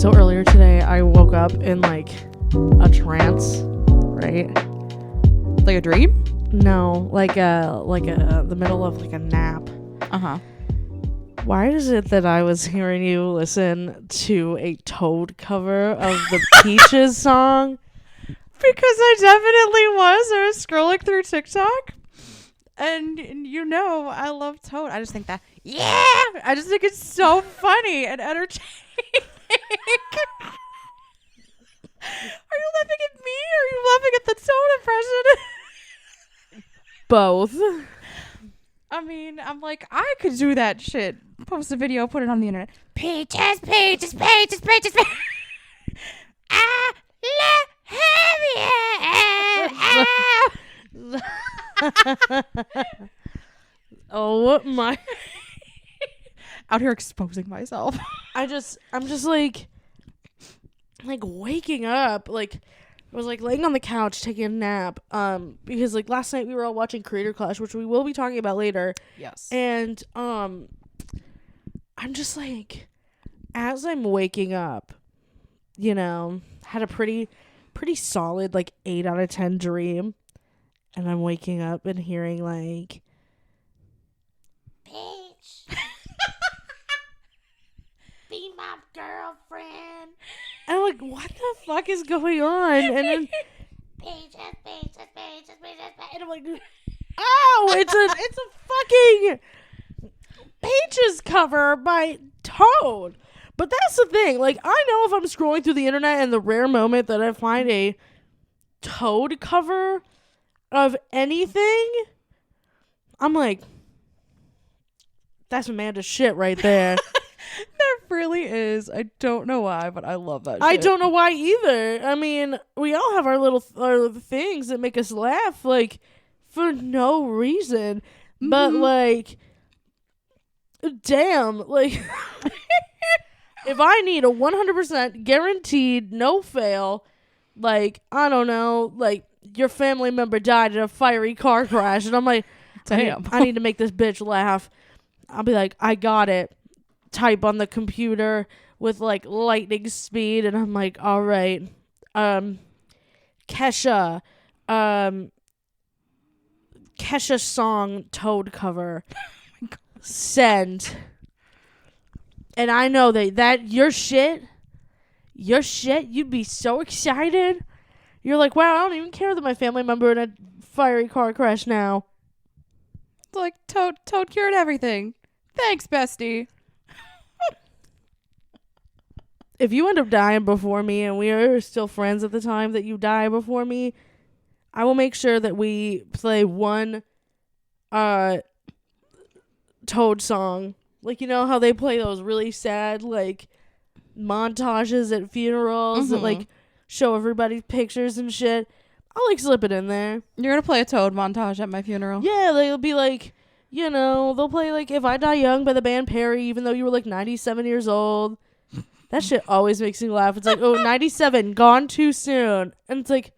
So earlier today, I woke up in like a trance, right? Like a dream? No, like the middle of like a nap. Uh-huh. Why is it that I was hearing you listen to a Toad cover of the Peaches song? Because I definitely was. I was scrolling through TikTok. And you know, I love Toad. I just think that, I just think it's so funny and entertaining. Are you laughing at me or are you laughing at the Toad impression? Both. I mean, I'm like, I could do that shit. Post a video, put it on the internet. Peaches, peaches, peaches, peaches, peaches. I love you. Oh my. Out here exposing myself. I'm just like waking up, like I was like laying on the couch taking a nap, because like last night we were all watching Creator Clash, which we will be talking about later. Yes. And I'm just like, as I'm waking up, you know, had a pretty solid like 8 out of 10 dream, and I'm waking up and hearing like, Peach, be my girlfriend. And I'm like, what the fuck is going on? And then Peaches. And I'm like, oh, it's a fucking Peaches cover by Toad. But that's the thing. Like, I know if I'm scrolling through the internet and the rare moment that I find a Toad cover of anything, I'm like, that's Amanda's shit right there. There really is. I don't know why, but I love that shit. I don't know why either. I mean, we all have our things that make us laugh, like, for no reason. Mm-hmm. But, like, damn, like, if I need a 100% guaranteed, no fail, like, I don't know, like, your family member died in a fiery car crash, and I'm like, damn, I need to make this bitch laugh. I'll be like, I got it. Type on the computer with like lightning speed, and I'm like, all right, Kesha song Toad cover, send. And I know that your shit, you'd be so excited. You're like, wow, I don't even care that my family member in a fiery car crash now. It's like Toad cured everything. Thanks, bestie. If you end up dying before me and we are still friends at the time that you die before me, I will make sure that we play one Toad song. Like, you know how they play those really sad, like, montages at funerals that, like, show everybody's pictures and shit? I'll, like, slip it in there. You're gonna play a Toad montage at my funeral? Yeah, they'll be like, you know, they'll play, like, If I Die Young by the band Perry, even though you were, like, 97 years old. That shit always makes me laugh. It's like, oh, 97, gone too soon. And it's like,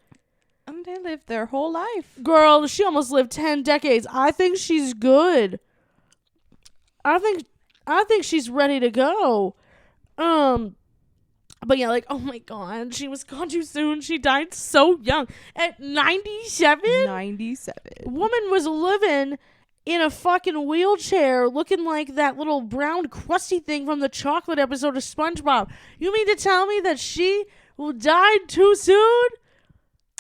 they lived their whole life. Girl, she almost lived 10 decades. I think she's good. I think she's ready to go. But yeah, like, oh my God, she was gone too soon. She died so young. At 97? 97. Woman was living in a fucking wheelchair looking like that little brown crusty thing from the chocolate episode of SpongeBob. You mean to tell me that she died too soon?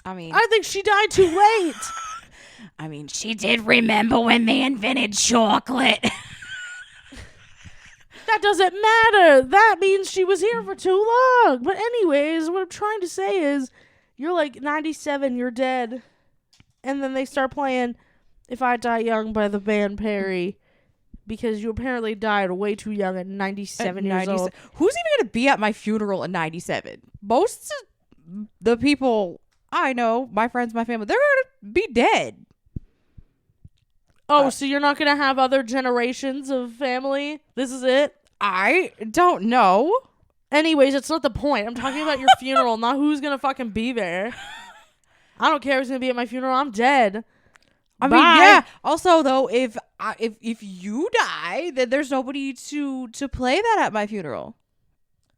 I think she died too late. I mean, she did remember when they invented chocolate. That doesn't matter. That means she was here for too long. But anyways, what I'm trying to say is, you're like 97, you're dead. And then they start playing If I Die Young by the band Perry, because you apparently died way too young at 97 years old. Who's even going to be at my funeral at 97? Most of the people I know, my friends, my family, they're going to be dead. Oh, so you're not going to have other generations of family? This is it? I don't know. Anyways, it's not the point. I'm talking about your funeral, not who's going to fucking be there. I don't care who's going to be at my funeral. I'm dead. I mean, yeah. Also, though, if you die, then there's nobody to play that at my funeral.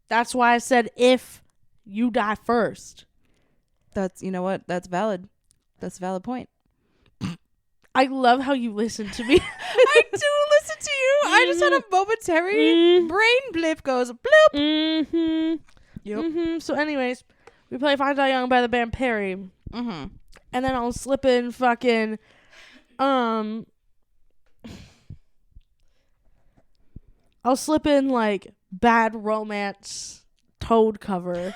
That's why I said if you die first. That's, you know what? That's valid. That's a valid point. I love how you listen to me. I do listen to you. I just had a momentary brain blip goes bloop. Mm-hmm. Yep. So anyways, we play Find Die Young by the band Perry. Mm-hmm. And then I'll slip in fucking I'll slip in like Bad Romance Toad cover.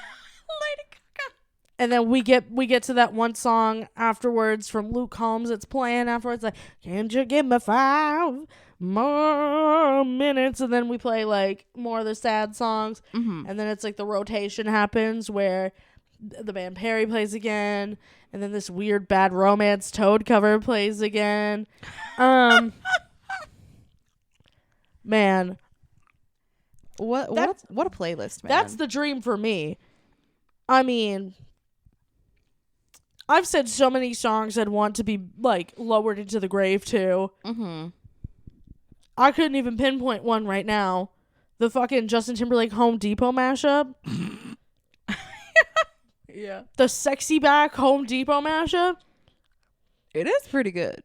And then we get to that one song afterwards from Luke Combs. It's playing afterwards, like, can't you give me 5 more minutes? And then we play like more of the sad songs. Mm-hmm. And then it's like the rotation happens where the band Perry plays again, and then this weird Bad Romance Toad cover plays again. Man, What a playlist, man. that's the dream for me. I mean, I've said so many songs I'd want to be like lowered into the grave to. Mm-hmm. I couldn't even pinpoint one right now. The fucking Justin Timberlake Home Depot mashup. Yeah. The Sexy Back Home Depot mashup. It is pretty good.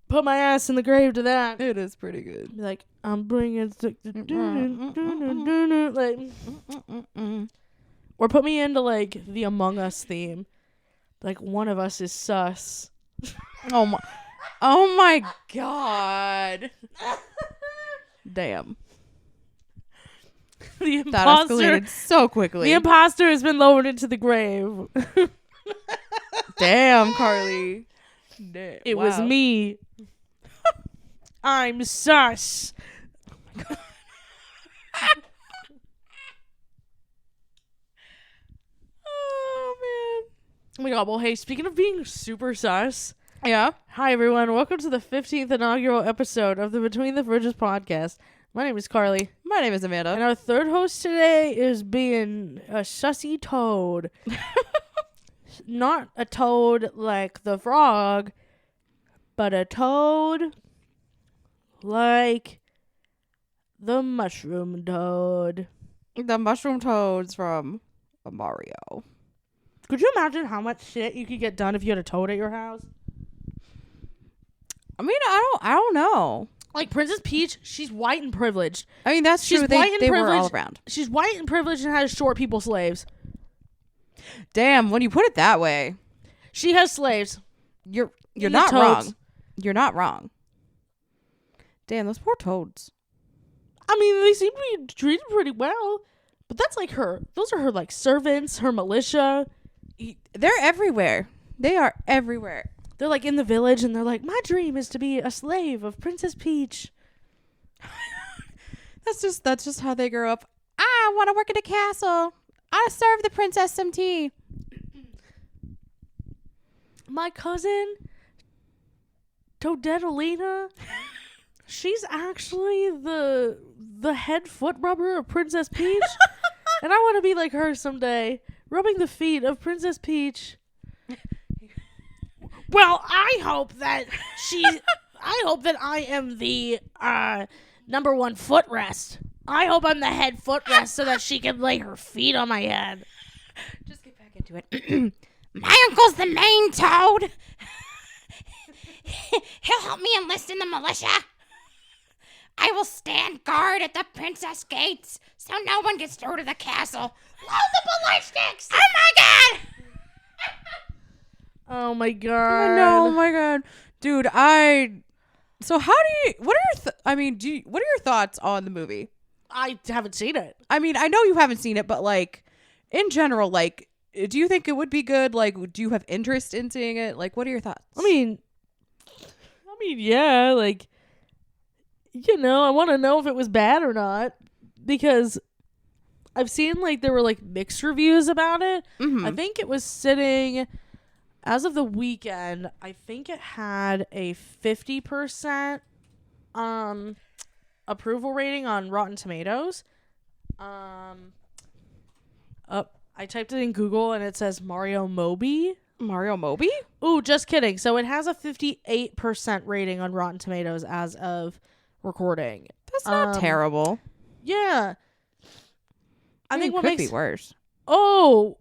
Put my ass in the grave to that. It is pretty good. Be like, I'm bringing like, or put me into like the Among Us theme. Like one of us is sus. Oh my god. Damn. The That imposter. escalated so quickly. The imposter has been lowered into the grave. Damn, Carly. It was me. I'm sus. Oh man. Oh my god, well hey, speaking of being super sus, Yeah. hi everyone, welcome to the 15th inaugural episode of the Between the Fridges podcast. My name is Carly. My name is Amanda. And our third host today is being a sussy toad. Not a toad like the frog, but a toad like the mushroom toad. The mushroom toads from Mario. Could you imagine how much shit you could get done if you had a toad at your house? I mean, I don't know. Like Princess Peach, she's white and privileged. I mean, that's She's true. white and They were all privileged. around. She's white and privileged and has short people slaves. Damn, when you put it that way, She has slaves. you're The not toads. wrong. You're not wrong. Damn, those poor toads. I mean, they seem to be treated pretty well. But that's like her. Those are her like servants, her militia. They're everywhere. They are everywhere. They're like in the village and they're like, my dream is to be a slave of Princess Peach. That's just how they grow up. I want to work at a castle. I serve the princess some tea. My cousin, Toadettalina, she's actually the head foot rubber of Princess Peach. And I want to be like her someday, rubbing the feet of Princess Peach. Well, I hope that I am the number one footrest. I hope I'm the head footrest so that she can lay her feet on my head. Just get back into it. My uncle's the main toad. He'll help me enlist in the militia. I will stand guard at the princess gates so no one gets through to the castle. Load the ballistics! Oh my god! Oh my god. Oh my god. Dude, so how do you, what are your thoughts on the movie? I haven't seen it. I mean, I know you haven't seen it, but like, in general, like, do you think it would be good? Like, do you have interest in seeing it? Like, what are your thoughts? I mean, yeah, like, you know, I want to know if it was bad or not because I've seen like there were like mixed reviews about it. Mm-hmm. I think it was sitting as of the weekend. I think it had a 50% approval rating on Rotten Tomatoes. I typed it in Google and it says Mario Moby. Mario Moby? Ooh, just kidding. So it has a 58% rating on Rotten Tomatoes as of recording. That's not terrible. Yeah. I think what could makes be worse. Oh,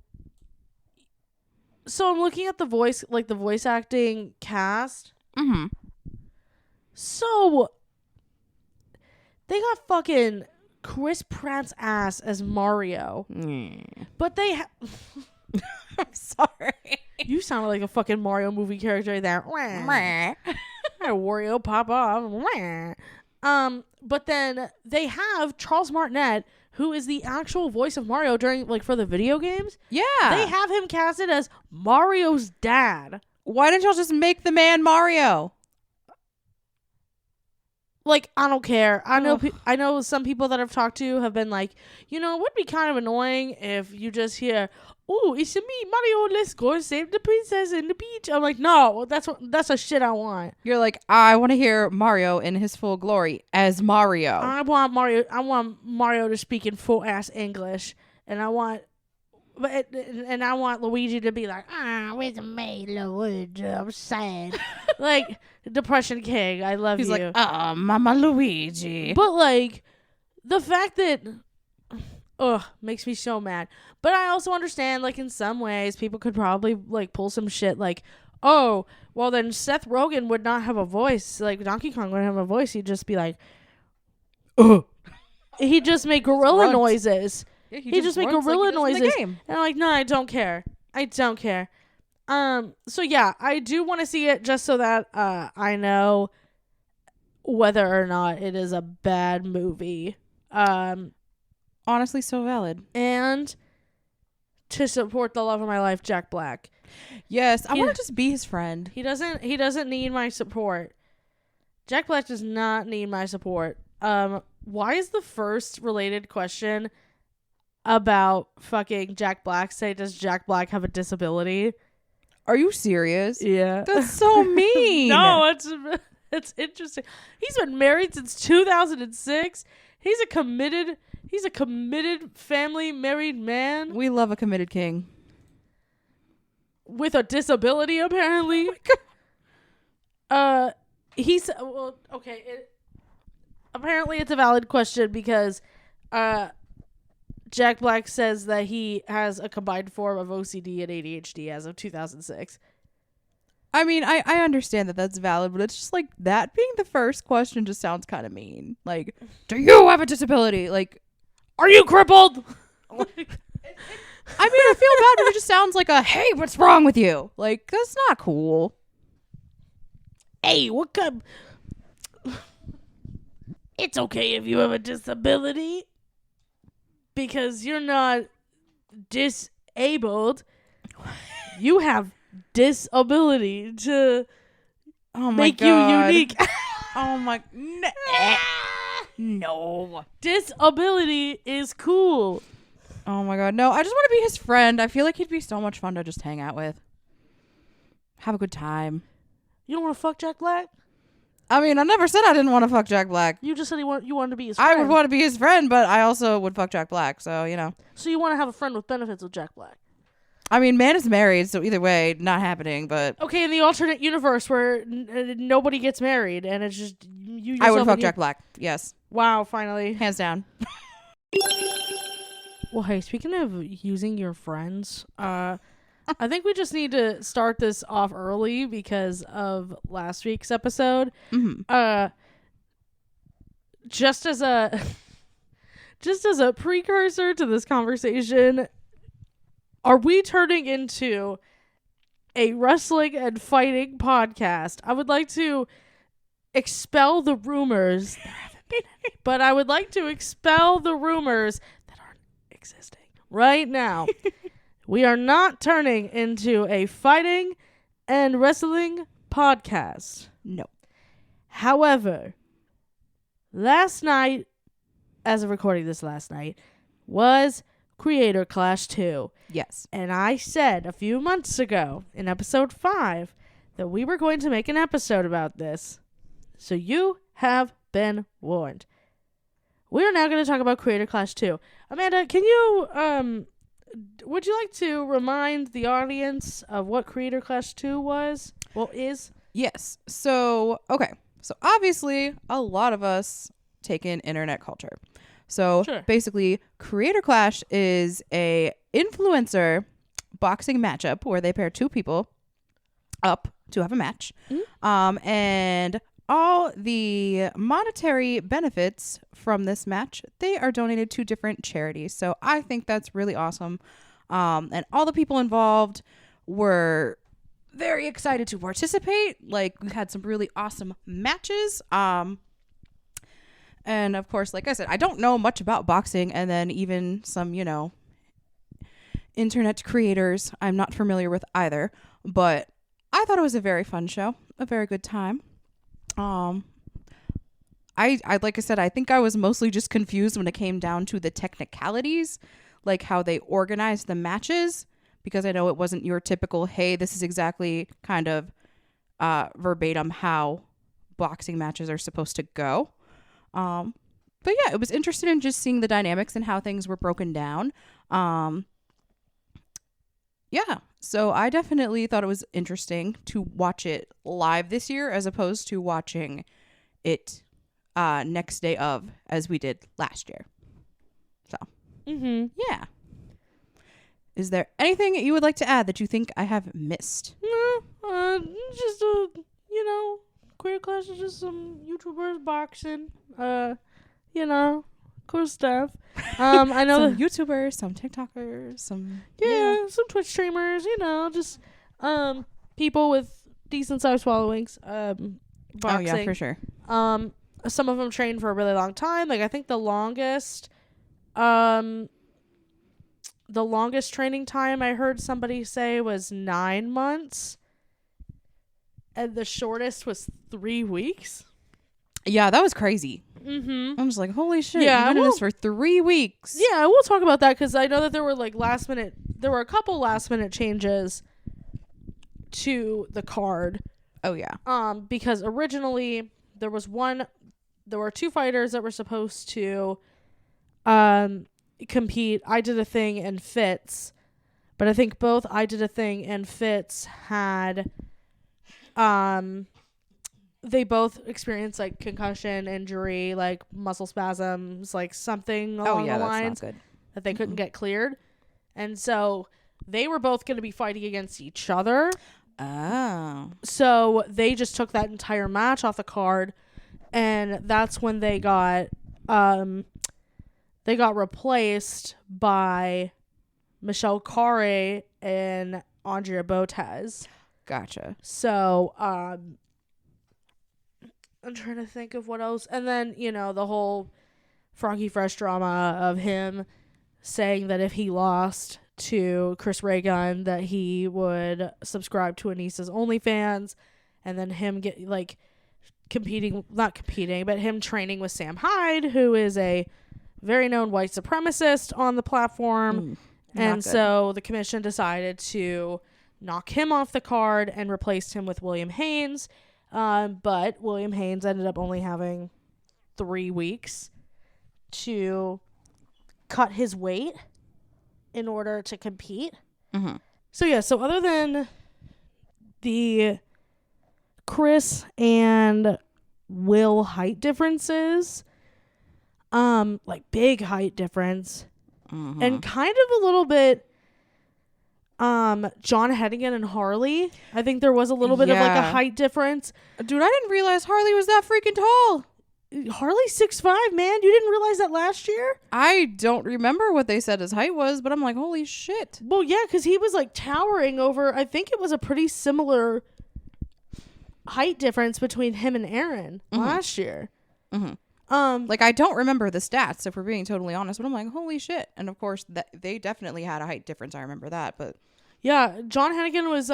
so I'm looking at the voice acting cast. Mm-hmm. So they got fucking Chris Pratt's ass as Mario, but they I'm sorry. You sounded like a fucking Mario movie character there. Wario pop off. But then they have Charles Martinet, who is the actual voice of Mario during for the video games. Yeah. They have him casted as Mario's dad. Why didn't y'all just make the man Mario? I don't care. I know some people that I've talked to have been like, it would be kind of annoying if you just hear, "Oh, it's me, Mario. Let's go save the princess in the beach." I'm like, no, that's a shit I want. You're like, I want to hear Mario in his full glory as Mario. I want Mario to speak in full ass English, and I want Luigi to be like, where's me, Luigi? I'm sad. Depression King, I love He's you. He's like, Mama Luigi. But the fact that, makes me so mad. But I also understand, in some ways, people could probably pull some shit oh, well then Seth Rogen would not have a voice. Donkey Kong wouldn't have a voice. He'd just be like, ugh. He'd just make gorilla noises. Yeah, he just make gorilla noises. And I'm like, no, I don't care. So yeah, I do want to see it just so that I know whether or not it is a bad movie. Honestly, so valid. And to support the love of my life, Jack Black. Yes, I want to just be his friend. He doesn't need my support. Jack Black does not need my support. Why is the first related question about fucking Jack Black say, does Jack Black have a disability? Are you serious? Yeah. That's so mean. No, it's interesting. He's been married since 2006. He's a committed family married man. We love a committed king. With a disability, apparently. He's okay. Apparently, it's a valid question because Jack Black says that he has a combined form of OCD and ADHD as of 2006. I mean, I understand that that's valid, but it's just that being the first question just sounds kind of mean. Do you have a disability? Are you crippled? I mean, I feel bad, but it just sounds like a, hey, what's wrong with you? That's not cool. Hey, what kind? It's okay if you have a disability because you're not disabled. You have disability to make you unique. Oh my. No. Disability is cool. Oh my god. No, I just want to be his friend. I feel like he'd be so much fun to just hang out with. Have a good time. You don't want to fuck Jack Black? I mean, I never said I didn't want to fuck Jack Black. You just said you wanted to be his friend. I would want to be his friend, but I also would fuck Jack Black, so, So you want to have a friend with benefits with Jack Black? I mean, man is married, so either way, not happening, but... Okay, in the alternate universe where nobody gets married, and it's just you yourself... I would fuck Jack Black, yes. Wow, finally. Hands down. Well, hey, speaking of using your friends, I think we just need to start this off early because of last week's episode. Mm-hmm. Just as a precursor to this conversation, are we turning into a wrestling and fighting podcast? I would like to expel the rumors. There haven't been any, but I would like to expel the rumors that aren't existing right now. We are not turning into a fighting and wrestling podcast. No. However, last night, as of recording this last night, was Creator Clash 2. Yes. And I said a few months ago in episode 5 that we were going to make an episode about this. So you have been warned. We are now going to talk about Creator Clash 2. Amanda, can you, would you like to remind the audience of what Creator Clash 2 was? Well, is? Yes. So, okay. So, obviously, a lot of us take in internet culture. So Sure. basically, Creator Clash is a influencer boxing matchup where they pair two people up to have a match. And all the monetary benefits from this match, they are donated to different charities. So I think that's really awesome. And all the people involved were very excited to participate. Like, we had some really awesome matches. And of course, like I said, I don't know much about boxing, and then even some, internet creators I'm not familiar with either. But I thought it was a very fun show, a very good time. I like I said, I think I was mostly just confused when it came down to the technicalities, like how they organized the matches, because I know it wasn't your typical, hey, this is exactly kind of verbatim how boxing matches are supposed to go. But yeah, it was interesting in just seeing the dynamics and how things were broken down. Yeah, so I definitely thought it was interesting to watch it live this year as opposed to watching it next day of, as we did last year. So, yeah. Is there anything you would like to add that you think I have missed? No, just Queer Clash is just some YouTubers boxing. Cool stuff. I know some YouTubers, some TikTokers, some some Twitch streamers. Just people with decent sized followings. Boxing. Oh yeah, for sure. Some of them trained for a really long time. Like, I think the longest training time I heard somebody say was 9 months. And the shortest was 3 weeks. Yeah, that was crazy. I'm just like, holy shit, you've been doing this for 3 weeks. Yeah, we'll talk about that, because I know that there were a couple last minute changes to the card. Oh yeah. Because originally there were two fighters that were supposed to compete. I Did a Thing and Fitz, but I think both I Did a Thing and Fitz had they both experienced like concussion injury, like muscle spasms, like something along the lines that they couldn't get cleared, and so they were both going to be fighting against each other. Oh. So they just took that entire match off the card, and that's when they got replaced by Michelle Carre and Andrea Botez. Gotcha. So I'm trying to think of what else. And then, the whole Froggy Fresh drama of him saying that if he lost to Chris Ray Gun, that he would subscribe to Anissa's OnlyFans, and then him not competing, but him training with Sam Hyde, who is a very known white supremacist on the platform. And so the commission decided to knock him off the card and replaced him with William Haynes. But William Haynes ended up only having 3 weeks to cut his weight in order to compete. So other than the Chris and Will height differences, like big height difference, and kind of a little bit John Hennigan and Harley, I think there was a little bit of like a height difference. Dude, I didn't realize Harley was that freaking tall. Harley's 6'5", man. You didn't realize that last year? I don't remember what they said his height was, but I'm like, holy shit. Well, yeah, because he was like towering over, I think it was a pretty similar height difference between him and Aaron last year. Like, I don't remember the stats, if we're being totally honest, but I'm like, holy shit. And of course, they definitely had a height difference. I remember that, but yeah, John Hennigan was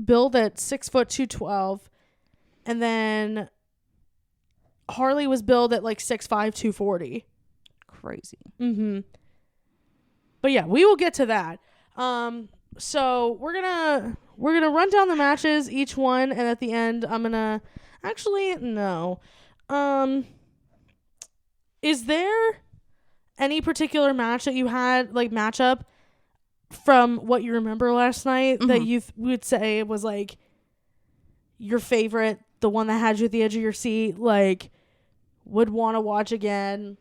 billed at 6'2", and then Harley was billed at like 6'5", 240. Crazy. But yeah, we will get to that. So we're gonna run down the matches, each one, and at the end, I'm gonna is there any particular match that you had, like matchup, from what you remember last night that you would say was like your favorite, the one that had you at the edge of your seat, like would want to watch again?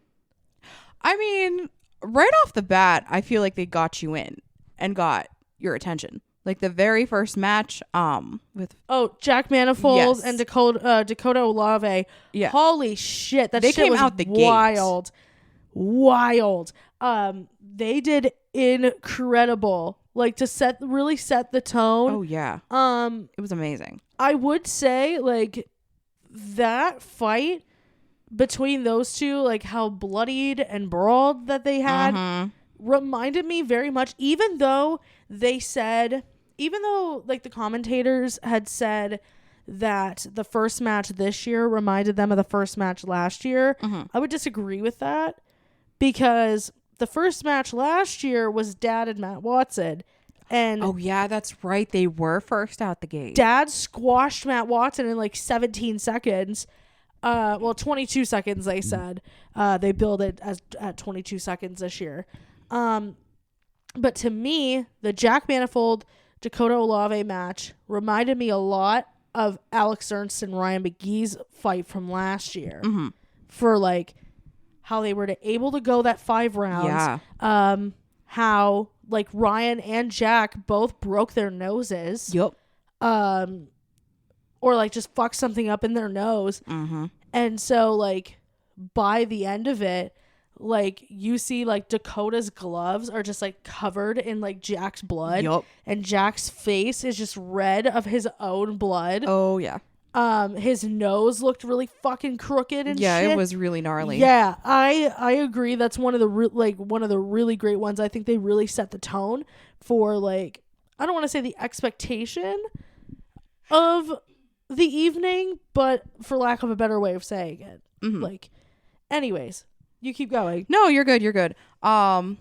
I mean, right off the bat, I feel like they got you in and got your attention. Like the very first match, with Jack Manifold Yes. and Dakota Olave. Yeah. Holy shit, that They shit came was out the gate. wild. They did incredible. Like to really set the tone. Oh yeah. It was amazing. I would say like that fight between those two, like how bloodied and brawled that they had, reminded me very much, even though like the commentators had said that the first match this year reminded them of the first match last year, I would disagree with that, because the first match last year was Dad and Matt Watson. And oh yeah, that's right. They were first out the gate. Dad squashed Matt Watson in like 17 seconds. 22 seconds, they said. They billed it at 22 seconds this year. But to me, the Jack Manifold Dakota Olave match reminded me a lot of Alex Ernst and Ryan McGee's fight from last year. For like how they were able to go that 5 rounds. Yeah. How like Ryan and Jack both broke their noses. Yep. Or like just fucked something up in their nose. And so like by the end of it, like you see like Dakota's gloves are just like covered in like Jack's blood. Yep. And Jack's face is just red of his own blood. Oh yeah. His nose looked really fucking crooked and yeah, shit. it was really gnarly. Yeah, I agree. That's one of the one of the really great ones. I think they really set the tone for like, I don't want to say the expectation of the evening, but for lack of a better way of saying it. Like, anyways, you keep going. No, you're good. You're good. I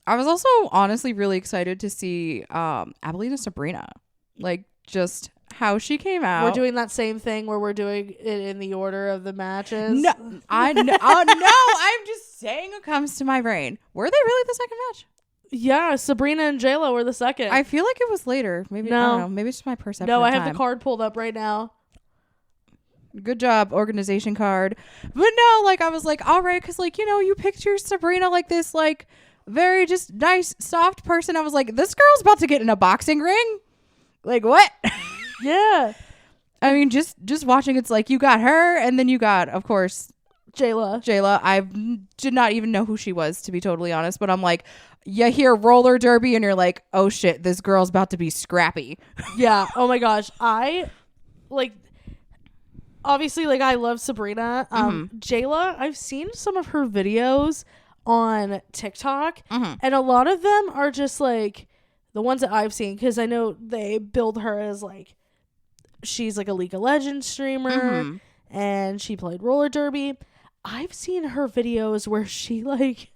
was also honestly really excited to see Abilene Sabrina, like just how she came out. We're doing that same thing where we're doing it in the order of the matches. No, I know. Oh, no, I'm just saying what comes to my brain. Were they really the second match? Yeah, Sabrina and J-Lo were the second. I feel like it was later. Maybe No. I don't know. Maybe it's just my perception. No, of I have time. the card pulled up right now. Good job, organization card. But no, like I was like, all right, because like, you know, you picture Sabrina like this, like very just nice, soft person. I was like, this girl's about to get in a boxing ring. Like what? Yeah. I mean, just watching, it's like you got her, and then you got, of course, Jayla. I did not even know who she was, to be totally honest. But I'm like, you hear roller derby, and you're like, oh shit, this girl's about to be scrappy. Yeah. Oh my gosh. I like. Obviously, like I love Sabrina. Jayla, I've seen some of her videos on TikTok, and a lot of them are just like the ones that I've seen, because I know they build her as like she's like a League of Legends streamer, and she played roller derby. I've seen her videos where she like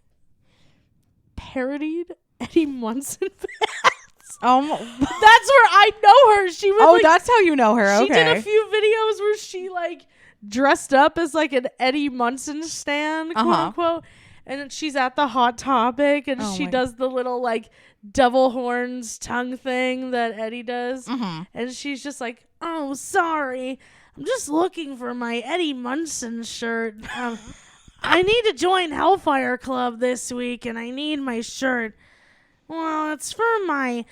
parodied Eddie Munson fans. That's where I know her. She was that's how you know her. She Okay. did a few videos where she like dressed up as like an Eddie Munson stan, quote unquote, and then she's at the Hot Topic, and she does the little like devil horns tongue thing that Eddie does, and she's just like, "Oh, sorry, I'm just looking for my Eddie Munson shirt. I need to join Hellfire Club this week, and I need my shirt. Well, it's for my."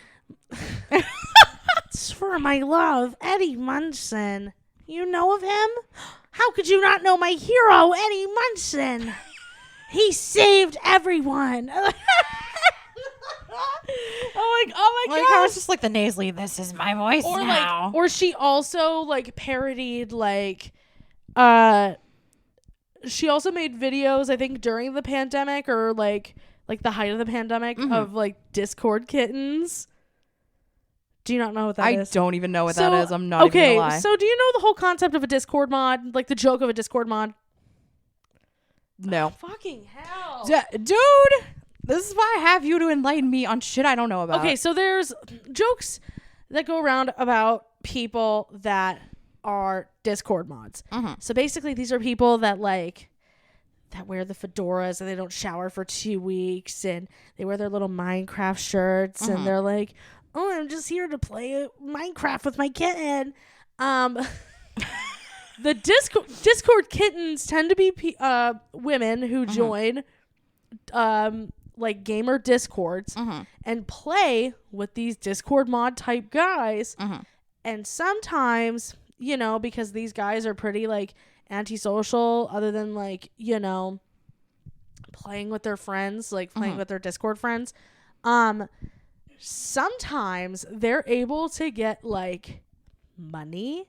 It's for my love, Eddie Munson. You know of him? How could you not know my hero, Eddie Munson? He saved everyone. I'm like, oh my Like gosh. I was just like the nasally. This is my voice now. Like, or she also like parodied like, she also made videos, I think during the pandemic or like the height of the pandemic of like Discord kittens. Do you not know what that is? I don't even know what that is. I'm not even gonna lie. So do you know the whole concept of a Discord mod? Like the joke of a Discord mod? No. Oh, fucking hell. Dude, this is why I have you to enlighten me on shit I don't know about. Okay, so there's jokes that go around about people that are Discord mods. So basically these are people that like that wear the fedoras and they don't shower for 2 weeks, and they wear their little Minecraft shirts, and they're like, oh, I'm just here to play Minecraft with my kitten. The Discord kittens tend to be women who join like gamer discords and play with these Discord mod type guys. And sometimes, you know, because these guys are pretty like antisocial, other than like, you know, playing with their friends, like playing with their Discord friends, sometimes they're able to get like money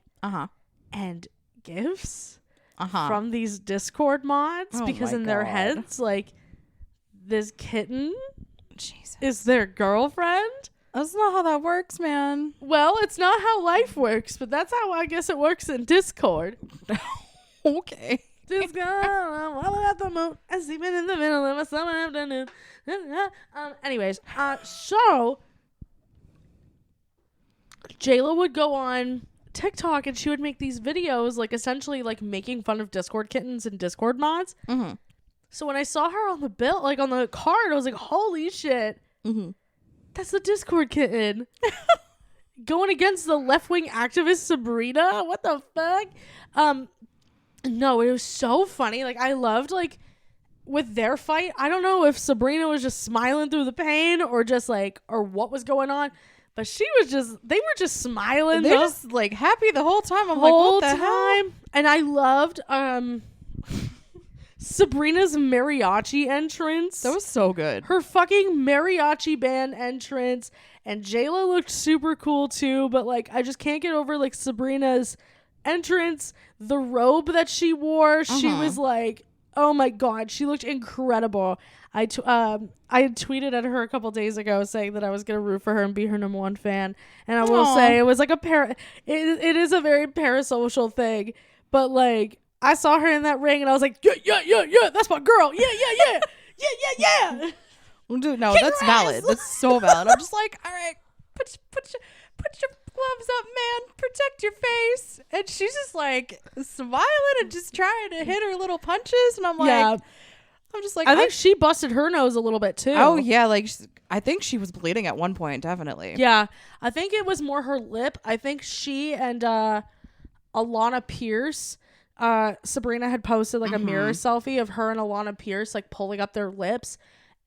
and gifts from these Discord mods, because in their heads, like, this kitten is their girlfriend. That's not how that works, man. Well, it's not how life works, but that's how I guess it works in Discord. Okay. Just go all at the moon and sleeping in the middle of a summer afternoon. Anyways, so Jayla would go on TikTok and she would make these videos, like essentially like making fun of Discord kittens and Discord mods. So when I saw her on the bill, like on the card, I was like, holy shit. That's the Discord kitten. Going against the left-wing activist Sabrina? What the fuck? No, it was so funny. Like, I loved, like, with their fight, I don't know if Sabrina was just smiling through the pain or just, like, or what was going on. But they were just smiling. They're just, like, happy the whole time. I'm like, what the hell? And I loved, Sabrina's mariachi entrance. That was so good. Her fucking mariachi band entrance. And Jayla looked super cool too. But like, I just can't get over like Sabrina's entrance. The robe that she wore. She was like, oh my God. She looked incredible. I had tweeted at her a couple days ago saying that I was going to root for her and be her number one fan. And I will say it was like it is a very parasocial thing. But like, I saw her in that ring and I was like, yeah, that's my girl. Yeah. Well, dude, no, that's valid. That's so valid. I'm just like, all right, put your gloves up, man. Protect your face. And she's just like smiling and just trying to hit her little punches. And I'm like, I'm just like, I think she busted her nose a little bit too. Oh yeah, like I think she was bleeding at one point, definitely. Yeah, I think it was more her lip. I think she and Alana Pierce. Sabrina had posted like a mirror selfie of her and Alana Pierce like pulling up their lips,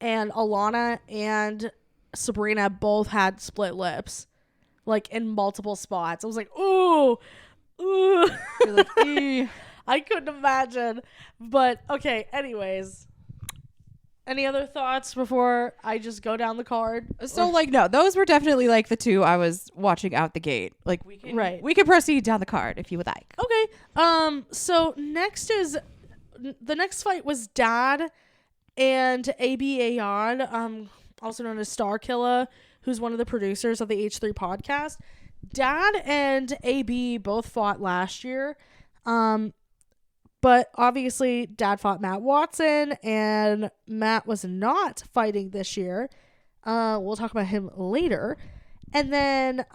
and Alana and Sabrina both had split lips, like in multiple spots. I was like, ooh. You're like, I couldn't imagine. But okay, anyways. Any other thoughts before I just go down the card? So like, no, those were definitely like the two I was watching out the gate. Like we can proceed down the card if you would like. Okay. So the next fight was Dad and AB Ayan, also known as Star Killer, who's one of the producers of the H3 podcast. Dad and AB both fought last year. But obviously, Dad fought Matt Watson, and Matt was not fighting this year. We'll talk about him later. And then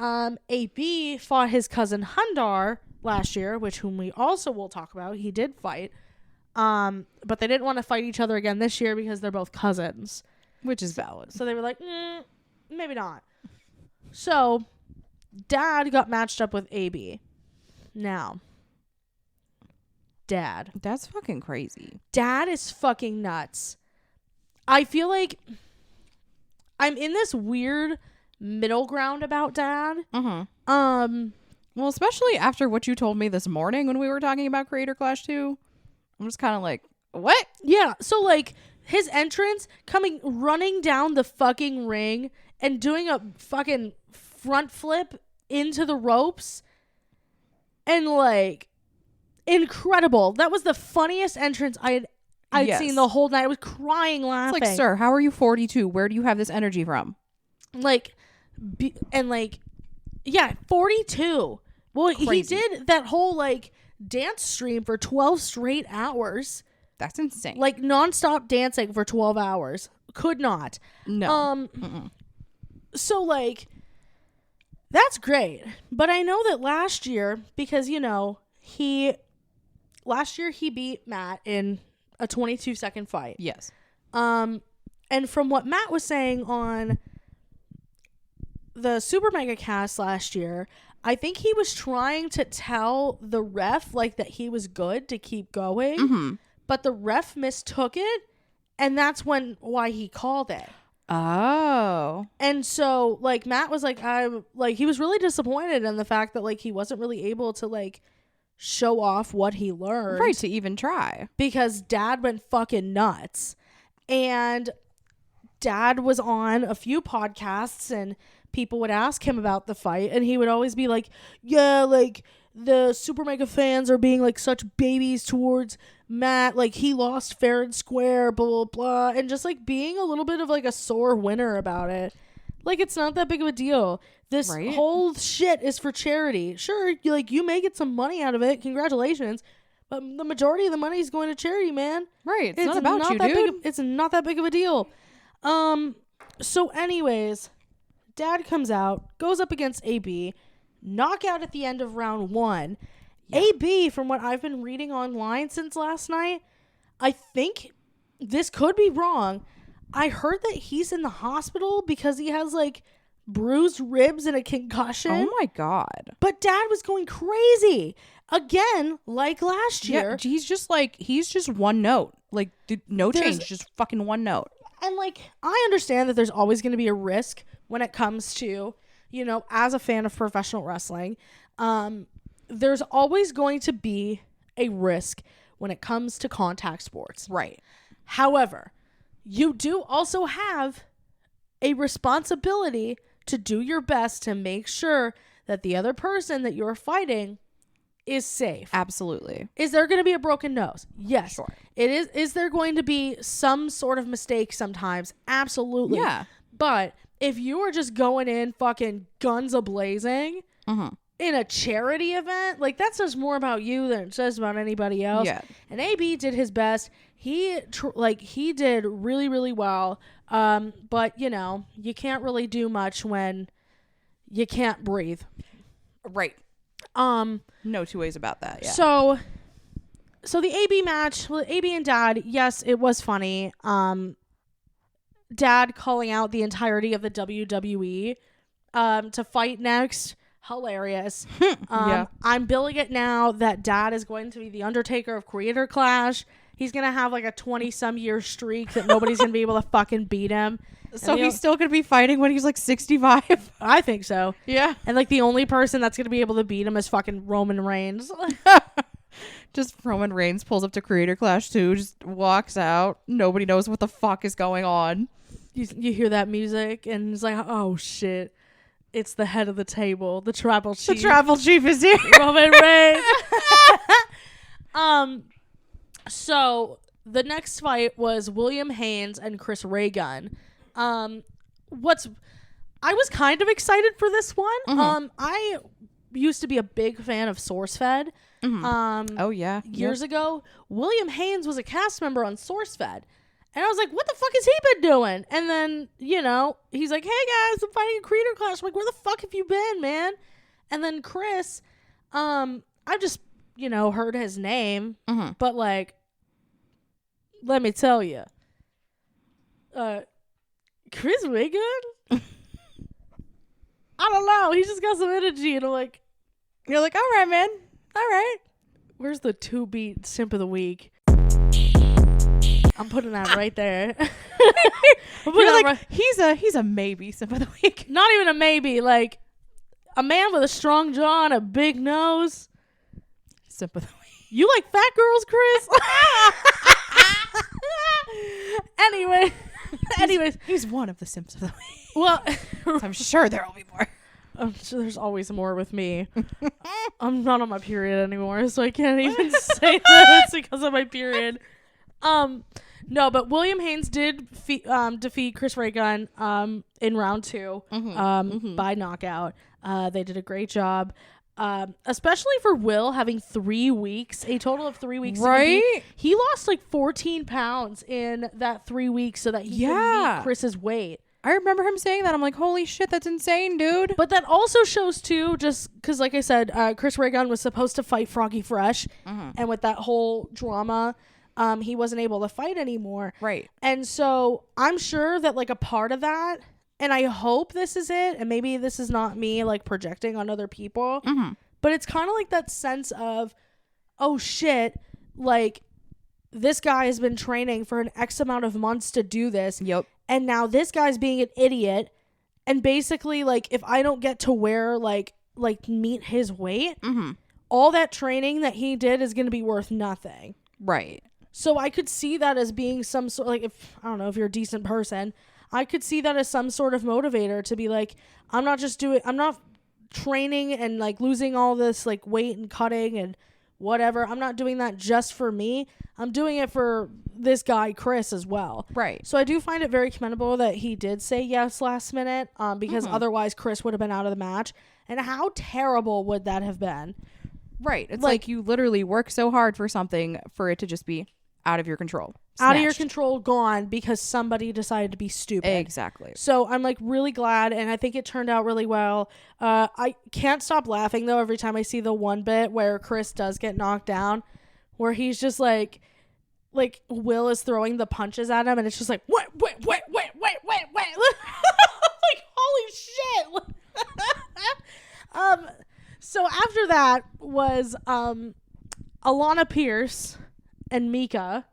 AB fought his cousin Hundar last year, whom we also will talk about. He did fight. But they didn't want to fight each other again this year because they're both cousins. Which is valid. So they were like, maybe not. So Dad got matched up with AB. Now... Dad. That's fucking crazy. Dad is fucking nuts. I feel like I'm in this weird middle ground about Dad. Well, especially after what you told me this morning when we were talking about Creator Clash 2. I'm just kind of like, what? Yeah, so like his entrance running down the fucking ring and doing a fucking front flip into the ropes and like incredible. That was the funniest entrance I'd seen the whole night. I was crying laughing. It's like, sir, how are you 42? Where do you have this energy from? Like, 42. Well, Crazy. He did that whole like dance stream for 12 straight hours. That's insane. Like nonstop dancing for 12 hours. Could not. No. So like, that's great. But I know that last year, because last year he beat Matt in a 22-second fight. Yes. And from what Matt was saying on the Super Mega Cast last year, I think he was trying to tell the ref like that he was good to keep going, but the ref mistook it And that's why he called it. Oh. And so, like, Matt was like, he was really disappointed in the fact that, like, he wasn't really able to, like, show off what he learned. Right, to even try. Because Dad went fucking nuts. And Dad was on a few podcasts and people would ask him about the fight. And he would always be like, yeah, like, the Super Mega fans are being, like, such babies towards Matt. Like, he lost fair and square, blah, blah, blah. And just, like, being a little bit of, like, a sore winner about it. Like, it's not that big of a deal. This whole shit is for charity. Sure, you may get some money out of it. Congratulations. But the majority of the money is going to charity, man. Right. It's not about you, dude. It's not that big of a deal. So anyways, Dad comes out, goes up against AB, knockout at the end of round 1. Yeah. AB, from what I've been reading online since last night, I think this could be wrong. I heard that he's in the hospital because he has, like, bruised ribs and a concussion. Oh my God. But Dad was going crazy. Again, like last year. Yeah, he's just one note. Like, no change, just fucking one note. And, like, I understand that there's always going to be a risk when it comes to, you know, as a fan of professional wrestling, there's always going to be a risk when it comes to contact sports. Right. However, you do also have a responsibility to do your best to make sure that the other person that you're fighting is safe. Absolutely. Is there going to be a broken nose? Yes. Sure. It is. Is there going to be some sort of mistake sometimes? Absolutely. Yeah. But if you are just going in fucking guns a-blazing in a charity event, like, that says more about you than it says about anybody else. Yeah. And AB did his best. He did really, really well. But, you know, you can't really do much when you can't breathe. Right. No two ways about that. Yeah. So the AB match, well, AB and Dad, yes, it was funny. Dad calling out the entirety of the WWE to fight next. Hilarious. Yeah. I'm billing it now that Dad is going to be the Undertaker of Creator Clash. He's going to have like a 20-some year streak that nobody's going to be able to fucking beat him. So he's still going to be fighting when he's like 65? I think so. Yeah. And like the only person that's going to be able to beat him is fucking Roman Reigns. Just Roman Reigns pulls up to Creator Clash 2, just walks out. Nobody knows what the fuck is going on. You hear that music and it's like, oh shit. It's the head of the table, the tribal chief. The tribal chief is here. Roman Reigns. So the next fight was William Haynes and Chris Raygun. I was kind of excited for this one. I used to be a big fan of SourceFed. Oh yeah. Years ago, William Haynes was a cast member on SourceFed. And I was like, what the fuck has he been doing? And then, you know, he's like, hey guys, I'm fighting a Creator Clash. I'm like, where the fuck have you been, man? And then Chris, I've just, you know, heard his name. But like, let me tell you, Chris Reagan? I don't know. He just got some energy. And I'm like, you're like, all right, man. All right. Where's the 2-beat simp of the week? I'm putting that right there. You're like, he's a maybe simp of the week. Not even a maybe. Like, a man with a strong jaw and a big nose. Simp of the week. You like fat girls, Chris? Anyways, he's one of the simps of the week. Well, I'm sure there'll be more. I'm sure there's always more with me. I'm not on my period anymore, so I can't even say that it's because of my period. No, but William Haynes did defeat Chris Raygun in round 2 by knockout. They did a great job. Especially for Will having 3 weeks, a total of 3 weeks. Right? He lost like 14 pounds in that 3 weeks so that he could meet Chris's weight. I remember him saying that. I'm like, holy shit, that's insane, dude. But that also shows too, just because like I said, Chris Raygun was supposed to fight Froggy Fresh. And with that whole drama, he wasn't able to fight anymore. Right. And so I'm sure that like a part of that, and I hope this is it, and maybe this is not me like projecting on other people, but it's kind of like that sense of, oh shit, like this guy has been training for an X amount of months to do this. Yep. And now this guy's being an idiot. And basically, like, if I don't get to wear, like meet his weight, all that training that he did is going to be worth nothing. Right. So I could see that as being some sort, like, if, I don't know, if you're a decent person, I could see that as some sort of motivator to be like, I'm not training and, like, losing all this, like, weight and cutting and whatever. I'm not doing that just for me. I'm doing it for this guy, Chris, as well. Right. So I do find it very commendable that he did say yes last minute, because otherwise Chris would have been out of the match. And how terrible would that have been? Right. It's like you literally work so hard for something for it to just be out of your control. Out of your control, gone because somebody decided to be stupid. Exactly. So I'm like really glad, and I think it turned out really well. I can't stop laughing though every time I see the one bit where Chris does get knocked down, where he's just like Will is throwing the punches at him, and it's just like wait. Like holy shit. So after that was Alana Pierce and Mika.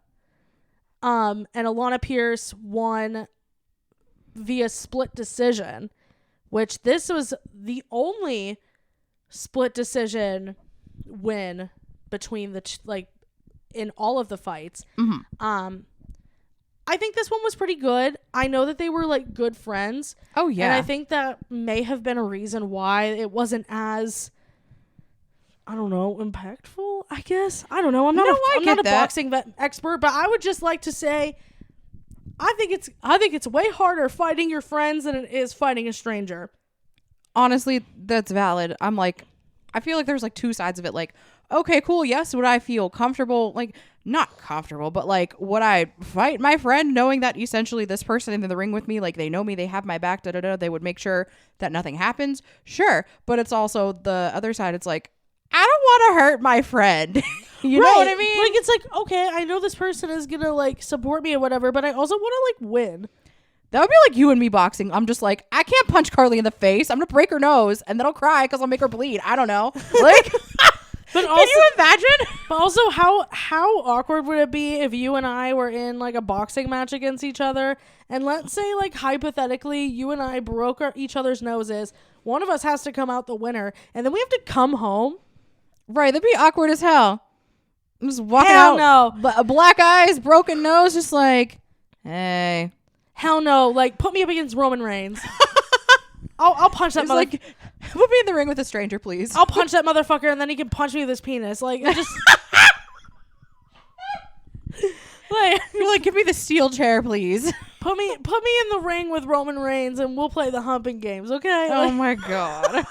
And Alana Pierce won via split decision, which this was the only split decision win between the in all of the fights. I think this one was pretty good. I know that they were like good friends. Oh yeah. And I think that may have been a reason why it wasn't as, I don't know, impactful, I guess. I don't know. I'm not a boxing expert, but I would just like to say I think it's way harder fighting your friends than it is fighting a stranger. Honestly, that's valid. I'm like, I feel like there's like two sides of it. Like, okay, cool. Yes, would I feel comfortable? Like, not comfortable, but like, would I fight my friend knowing that essentially this person in the ring with me, like they know me, they have my back, they would make sure that nothing happens? Sure. But it's also the other side. It's like, I don't want to hurt my friend. You know what I mean? Like, it's like, okay, I know this person is going to like support me or whatever, but I also want to like win. That would be like you and me boxing. I'm just like, I can't punch Carly in the face. I'm going to break her nose and then I'll cry because I'll make her bleed. I don't know. Like, but also, can you imagine? But also, how awkward would it be if you and I were in like a boxing match against each other, and let's say like hypothetically you and I broke each other's noses. One of us has to come out the winner, and then we have to come home. Right, that'd be awkward as hell. I'm just walking Hell out. no. Black eyes, broken nose, just like, hey. Hell no. Like, put me up against Roman Reigns. I'll punch that motherfucker. Like, put me in the ring with a stranger, please. I'll punch that motherfucker, and then he can punch me with his penis. Like, just... like, you're like, give me the steel chair, please. Put me in the ring with Roman Reigns, and we'll play the humping games, okay? Oh, my God.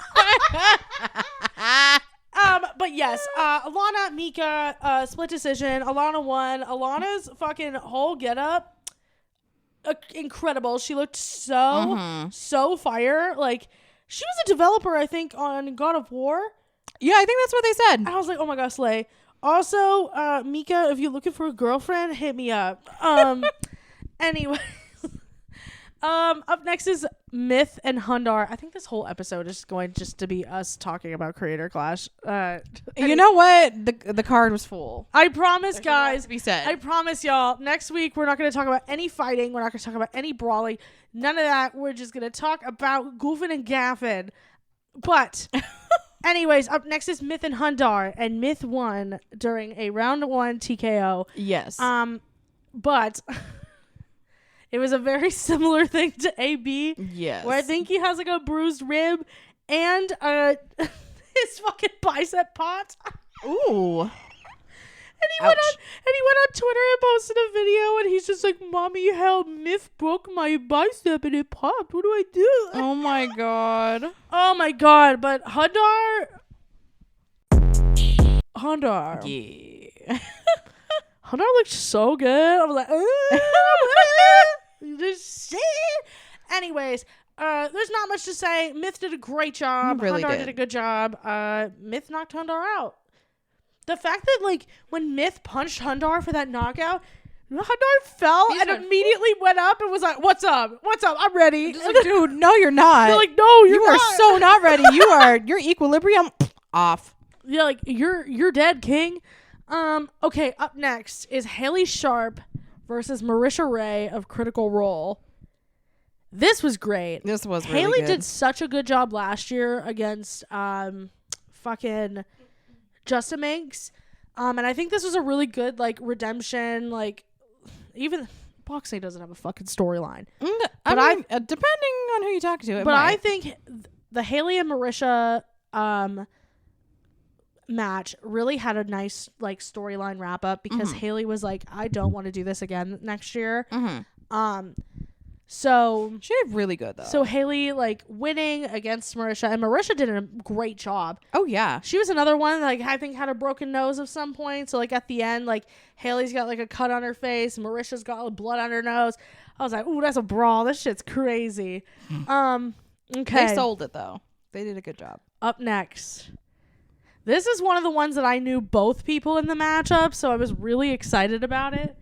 But yes, Alana, Mika, split decision. Alana won. Alana's fucking whole getup, incredible. She looked so fire. Like, she was a developer, I think, on God of War. Yeah, I think that's what they said. I was like, oh my gosh, slay. Also, Mika, if you're looking for a girlfriend, hit me up. Anyway. Up next is Myth and Hundar. I think this whole episode is going just to be us talking about Creator Clash. You know what? The card was full. I promise, There's guys. to be said. I promise y'all. Next week we're not going to talk about any fighting. We're not going to talk about any brawling. None of that. We're just going to talk about goofing and gaffing. But, anyways, up next is Myth and Hundar, and Myth won during a round 1 TKO. Yes. But. It was a very similar thing to AB. Yes. Where I think he has like a bruised rib and his fucking bicep pot. Ooh. And he went on Twitter and posted a video, and he's just like, "Mommy, help! Myth broke my bicep and it popped. What do I do?" Oh my god. Oh my god! But Hundar. Yeah. Hundar looked so good. I was like, this shit. Anyways, there's not much to say. Myth did a great job. Really Hundar did. did a good job. Myth knocked Hundar out. The fact that like when Myth punched Hundar for that knockout, Hundar fell and immediately went up and was like, "What's up? What's up? I'm ready." Like, dude, no, you're not. They're like, "No, you not. are so not ready. Your equilibrium off. Yeah, like you're dead, King. Okay, up next is Haley Sharp versus Marisha Ray of Critical Role. This was great. This was really Haley good. did such a good job last year against fucking Justin Minks. And I think this was a really good like redemption. Like even boxing doesn't have a fucking storyline. I mean, depending on who you talk to, but I think the Haley and Marisha match really had a nice like storyline wrap up because Haley was like, I don't want to do this again next year. So she did really good though. So Haley like winning against Marisha, and Marisha did a great job. Oh yeah, she was another one like I think had a broken nose at some point. So like at the end, like Haley's got like a cut on her face, Marisha's got blood on her nose. I was like, ooh, that's a brawl. This shit's crazy. Okay, they sold it though. They did a good job. Up next, this is one of the ones that I knew both people in the matchup, so I was really excited about it.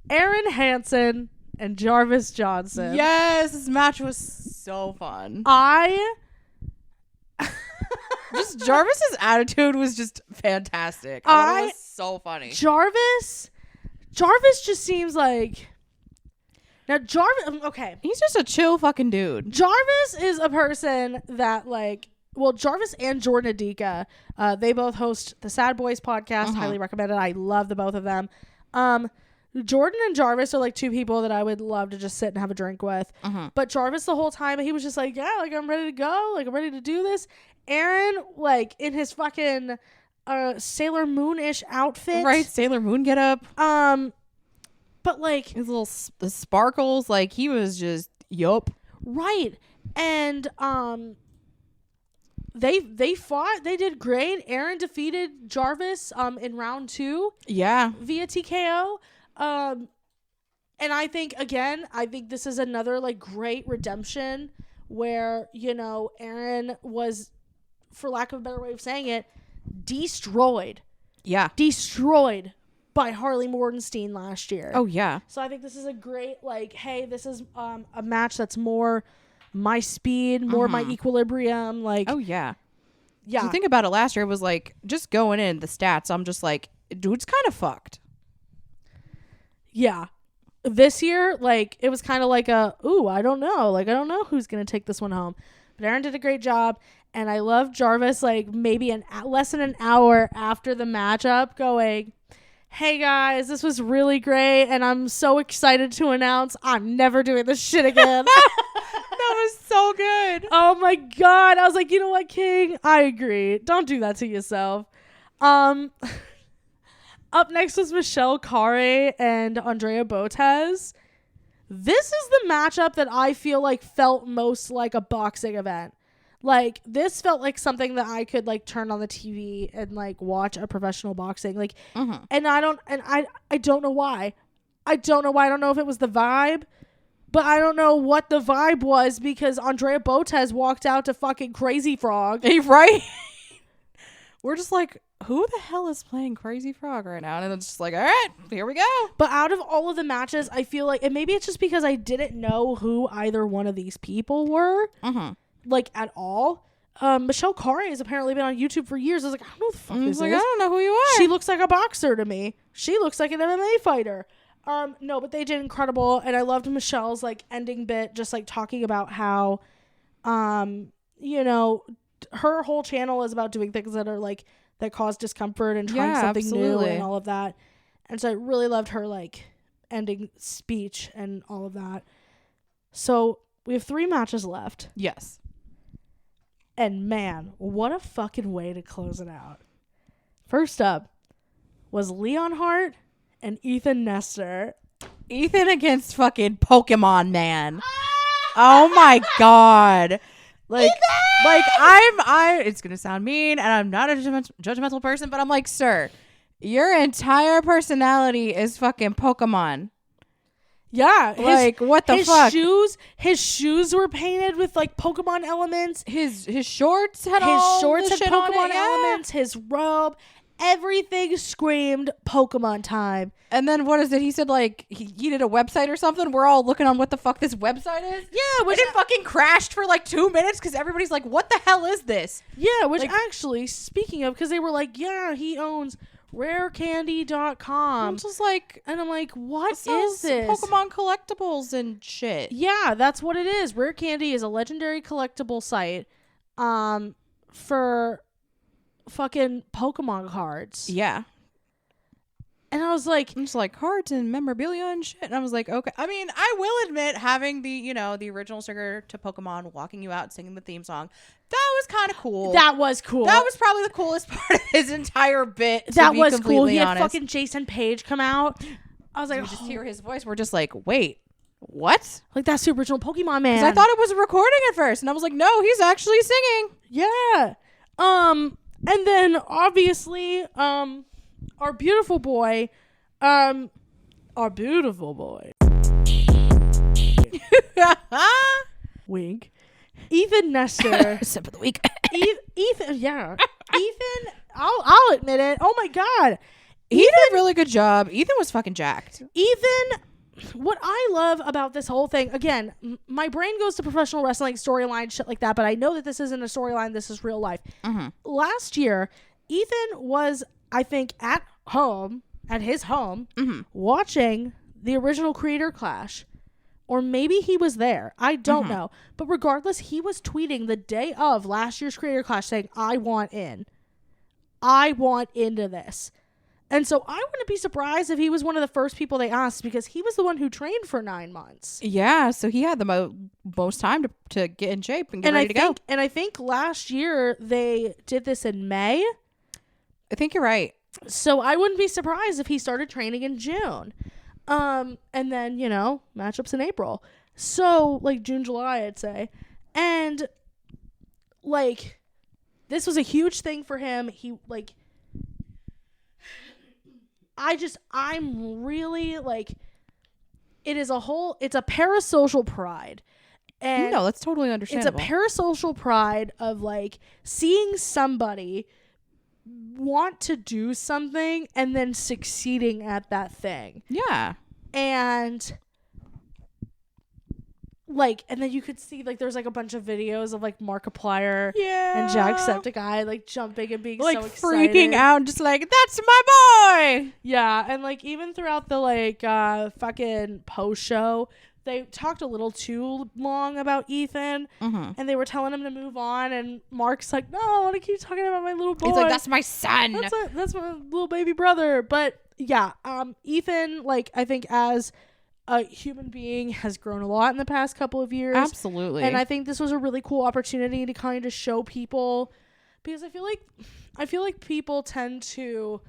Erin Hansen and Jarvis Johnson. Yes, this match was so fun. Just Jarvis's attitude was just fantastic. It was so funny. Jarvis just seems like now Jarvis. Okay, he's just a chill fucking dude. Jarvis is a person that like. Well, Jarvis and Jordan Adika, they both host the Sad Boys podcast. Highly recommended. I love the both of them. Jordan and Jarvis are like two people that I would love to just sit and have a drink with. But Jarvis the whole time, he was just like, yeah, like I'm ready to go. Like I'm ready to do this. Aaron, like in his fucking Sailor Moon-ish outfit. Right, Sailor Moon get up. But like his little sparkles, like he was just, yup. Right. And they fought. They did great. Aaron defeated Jarvis in round 2. Yeah. Via TKO. And I think this is another like great redemption where, you know, Aaron was, for lack of a better way of saying it, destroyed. Yeah. Destroyed by Harley Morgenstein last year. Oh, yeah. So I think this is a great, like, hey, this is a match that's more my speed, more my equilibrium. Like, oh, yeah. Yeah. So think about it, last year, it was like, just going in the stats, I'm just like, dude's kind of fucked. Yeah. This year, like, it was kind of like I don't know. Like, I don't know who's going to take this one home. But Aaron did a great job. And I love Jarvis, like, maybe less than an hour after the matchup going, hey, guys, this was really great. And I'm so excited to announce I'm never doing this shit again. That was so good. Oh, my God. I was like, you know what, King? I agree. Don't do that to yourself. Up next was Michelle Carey and Andrea Botez. This is the matchup that I feel like felt most like a boxing event. Like, this felt like something that I could like turn on the TV and like watch a professional boxing. Like, and I don't know why. I don't know if it was the vibe, but I don't know what the vibe was because Andrea Botez walked out to fucking Crazy Frog. Right? We're just like, who the hell is playing Crazy Frog right now? And it's just like, all right, here we go. But out of all of the matches, I feel like, and maybe it's just because I didn't know who either one of these people were, like, at all. Michelle Carey has apparently been on YouTube for years. I was like, I don't know who the fuck this is. I don't know who you are. She looks like a boxer to me. She looks like an MMA fighter. No, but they did incredible. And I loved Michelle's, like, ending bit, just, like, talking about how, you know, her whole channel is about doing things that are, like, that cause discomfort and trying something new and all of that. And so I really loved her like ending speech and all of that. So we have 3 matches left. Yes. And man, what a fucking way to close it out. First up was Leon Hart and Ethan Nestor. Ethan against fucking Pokemon Man. Oh my God. Like, it's going to sound mean, and I'm not a judgmental person, but I'm like, sir, your entire personality is fucking Pokemon. Yeah. Like, what the fuck? His shoes were painted with, like, Pokemon elements. His shorts had Pokemon elements. His robe. Everything screamed Pokemon time. And then what is it? He said, like, he did a website or something. We're all looking on what the fuck this website is. Yeah. Which it fucking crashed for, like, 2 minutes because everybody's like, what the hell is this? Yeah, which, like, actually, speaking of, because they were like, yeah, he owns rarecandy.com. I'm just like, and I'm like, what is this? Pokemon collectibles and shit. Yeah, that's what it is. Rare Candy is a legendary collectible site for fucking Pokemon cards. Yeah. And I was like, I'm just like, cards and memorabilia and shit. And I was like, okay. I mean, I will admit, having the, the original sticker to Pokemon, walking you out, singing the theme song, that was kind of cool. That was cool. That was probably the coolest part of his entire bit. That was cool. He had fucking Jason Page come out. I was like, you just hear his voice. We're just like, wait, what? Like, that's the original Pokemon man. Because I thought it was a recording at first. And I was like, no, he's actually singing. Yeah. And then obviously, our beautiful boy, wink, Ethan Nestor. Sip of the week. Ethan, yeah. Ethan, I'll admit it. Oh my God. He did a really good job. Ethan was fucking jacked. Ethan, what I love about this whole thing, again, my brain goes to professional wrestling storyline, shit like that, but I know that this isn't a storyline. This is real life. Mm-hmm. Last year, Ethan was, I think, at his home, mm-hmm. watching the original Creator Clash. Or maybe he was there. I don't know. But regardless, he was tweeting the day of last year's Creator Clash saying, I want in. I want into this. And so I wouldn't be surprised if he was one of the first people they asked, because he was the one who trained for 9 months. Yeah, so he had the most time to get in shape and get ready to go. And I think last year they did this in May. I think you're right. So I wouldn't be surprised if he started training in June. And then, matchups in April. So, like, June, July, I'd say. And, like, this was a huge thing for him. He, like, I'm really, like, it's a parasocial pride. And no, that's totally understandable. It's a parasocial pride of, like, seeing somebody want to do something and then succeeding at that thing. Yeah. And like, and then you could see, like, there's like a bunch of videos of like Markiplier and Jacksepticeye like jumping and being like so excited, freaking out, just like, that's my boy. Yeah. And like, even throughout the like fucking post show, they talked a little too long about Ethan, and they were telling him to move on. And Mark's like, no, I want to keep talking about my little boy. He's like, that's my son. That's my little baby brother. But yeah, Ethan, like, I think as a human being has grown a lot in the past couple of years. Absolutely. And I think this was a really cool opportunity to kind of show people, because I feel like people tend to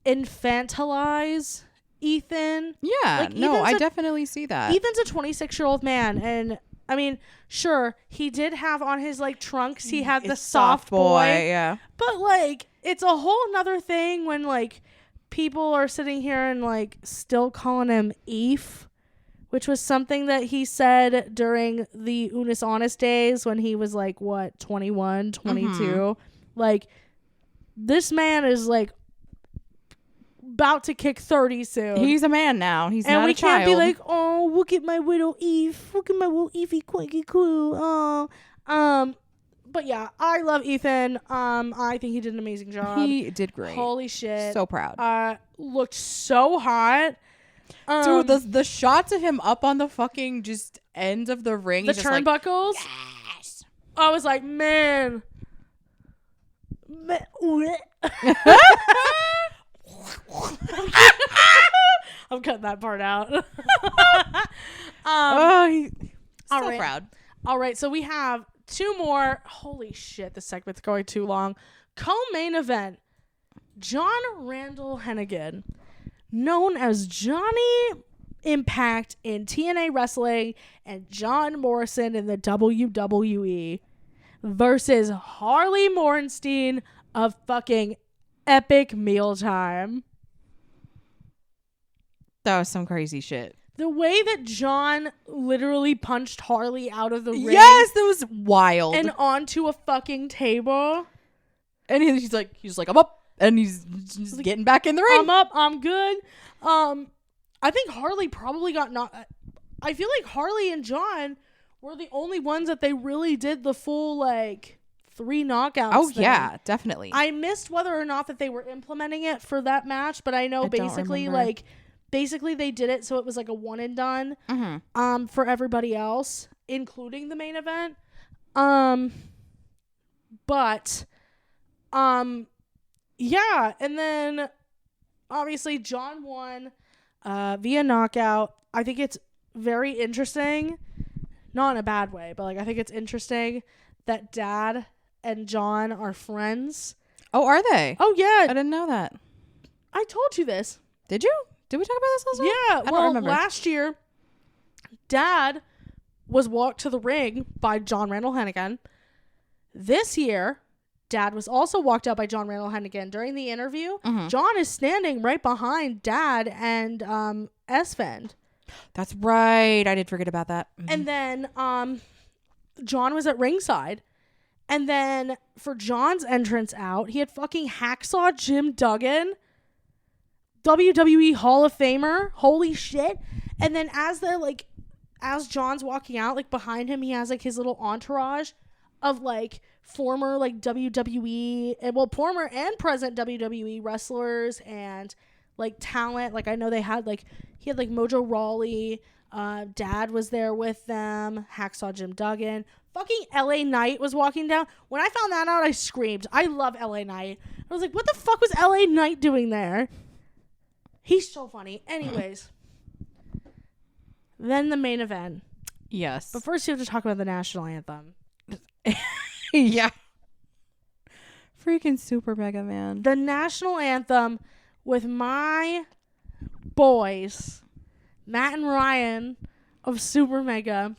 infantilize Ethan. Yeah, like, no, I definitely see that. Ethan's a 26-year-old man, and I mean, sure, he did have on his like trunks, he had the soft boy, yeah. But like, it's a whole nother thing when like people are sitting here and like still calling him Eve, which was something that he said during the Unis Honest days when he was like, what, 21, 22. Like, this man is like about to kick 30 soon. He's a man now. He's not a child. And we can't be like, oh, look at my little Eve. Look at my little Evie Quinky Crew. Oh. But yeah, I love Ethan. I think he did an amazing job. He did great. Holy shit. So proud. Looked so hot. Dude, the shots of him up on the fucking just end of the ring. The turnbuckles. Like, yes. I was like, man. I'm cutting that part out. He's so proud. All right, so we have 2 more. Holy shit, this segment's going too long. Co-main event. John Randall Hennigan, known as Johnny Impact in TNA Wrestling and John Morrison in the WWE, versus Harley Morenstein of fucking Epic Mealtime. That was some crazy shit. The way that John literally punched Harley out of the ring. Yes, that was wild. And onto a fucking table. And he's like, I'm up. And he's like, getting back in the ring. I'm up. I'm good. I think Harley probably got knocked. I feel like Harley and John were the only ones that they really did the full 3 knockouts. Oh, thing. yeah, definitely. I missed whether or not that they were implementing it for that match, but I know basically they did it so it was like a one and done for everybody else, including the main event. But yeah, and then obviously John won via knockout. I think it's very interesting, not in a bad way, but like I think it's interesting that Dad and John are friends. Oh, are they? Oh yeah, I didn't know that. I told you this. Did you? Did we talk about this last week? Yeah, I don't remember. Last year, Dad was walked to the ring by John Randall Hennigan. This year, Dad was also walked out by John Randall Hennigan. During the interview, John is standing right behind Dad and Esfand. That's right. I did forget about that. And then John was at ringside. And then for John's entrance out, he had fucking Hacksaw Jim Duggan, WWE Hall of Famer. Holy shit. And then as John's walking out, like behind him, he has like his little entourage of like former like WWE, former and present WWE wrestlers and like talent. Like I know he had like Mojo Rawley. Dad was there with them. Hacksaw Jim Duggan. Fucking LA Knight was walking down. When I found that out, I screamed. I love LA Knight. I was like, what the fuck was LA Knight doing there? He's so funny. Anyways. Then the main event. Yes. But first you have to talk about the national anthem. Yeah. Freaking Super Mega Man. The national anthem with my boys, Matt and Ryan of Super Mega,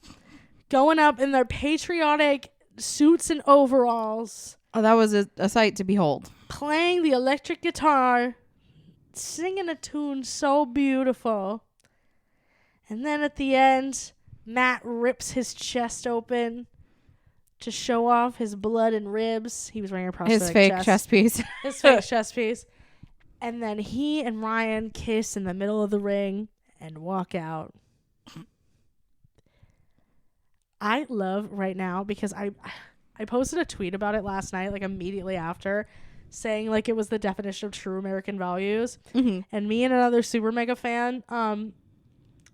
going up in their patriotic suits and overalls. Oh, that was a sight to behold. Playing the electric guitar, singing a tune so beautiful. And then at the end, Matt rips his chest open to show off his blood and ribs. He was wearing a prosthetic His fake chest piece. His fake chest piece. And then he and Ryan kiss in the middle of the ring and walk out. I love right now because I posted a tweet about it last night, like immediately after, saying like it was the definition of true American values. And me and another Super Mega fan,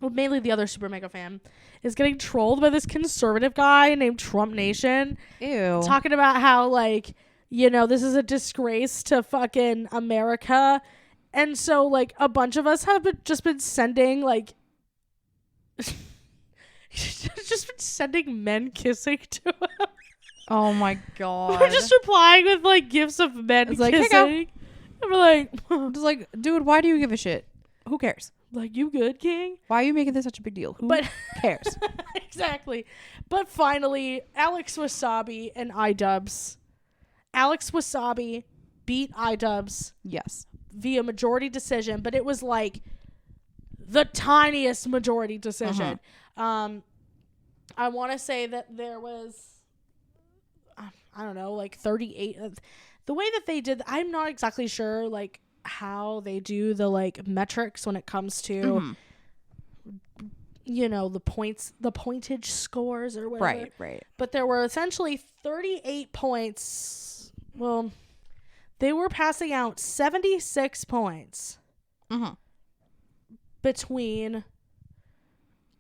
mainly the other Super Mega fan, is getting trolled by this conservative guy named Trump Nation. Ew. Talking about how like, this is a disgrace to fucking America. And so like a bunch of us have just been sending like just been sending men kissing to him. Oh my god. We're just replying with like gifs of men it's kissing. Like, hey, and we're like, just like, dude, why do you give a shit? Who cares? Like, you good, King? Why are you making this such a big deal? Who cares? Exactly. But finally, Alex Wasabi and iDubbbz. Alex Wasabi beat iDubbbz. Yes. Via majority decision, but it was like the tiniest majority decision. I want to say that there was, I don't know, like 38. The way that they did, I'm not exactly sure, like, how they do the, like, metrics when it comes to, the points, the pointage scores or whatever. Right. But there were essentially 38 points. Well, they were passing out 76 points between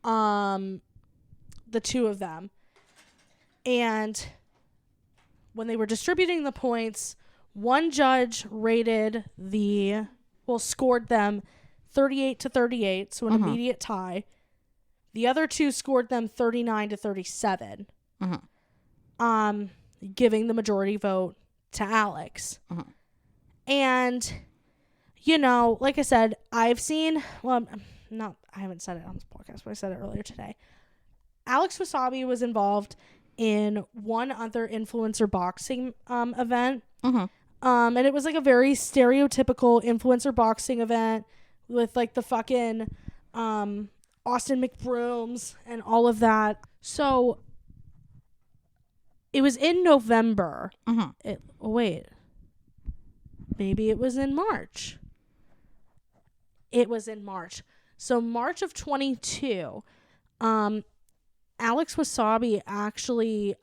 the two of them. And when they were distributing the points, one judge scored them 38-38, so an immediate tie. The other two scored them 39-37, giving the majority vote to Alex. And, like I said, I've seen, I haven't said it on this podcast, but I said it earlier today. Alex Wasabi was involved in one other influencer boxing event. And it was like a very stereotypical influencer boxing event with like the fucking Austin McBrooms and all of that. So it was in November. Maybe it was in March. It was in March. So March of 22, Alex Wasabi actually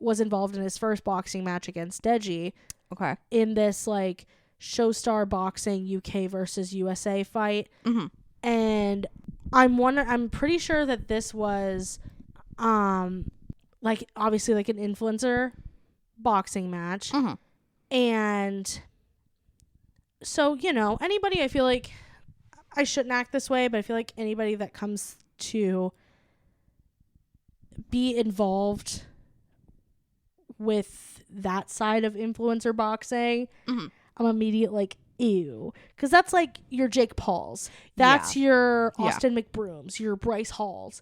was involved in his first boxing match against Deji. Okay. In this like Showstar Boxing UK versus USA fight. Mm-hmm. And I'm pretty sure that this was like obviously like an influencer boxing match. Mm-hmm. And so, you know, anybody, I feel like I shouldn't act this way, but I feel like anybody that comes to be involved with that side of influencer boxing, Mm-hmm. I'm immediate like, ew. Because that's like your Jake Pauls. That's your Austin McBrooms, your Bryce Halls.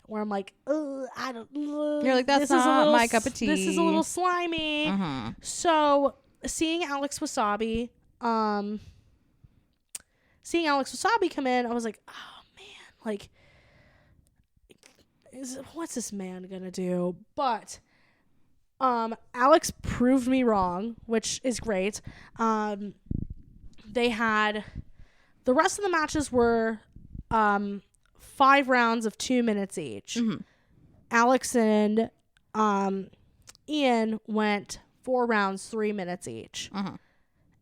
Where I'm like, I don't. You're like, that's not my cup of tea. This is a little slimy. Mm-hmm. So seeing Alex Wasabi come in, I was like, oh man, like, what's this man gonna do? But Alex proved me wrong, which is great. They had the rest of the matches were 5 rounds of 2 minutes each. Mm-hmm. Alex and Ian went 4 rounds, 3 minutes each. Mm-hmm.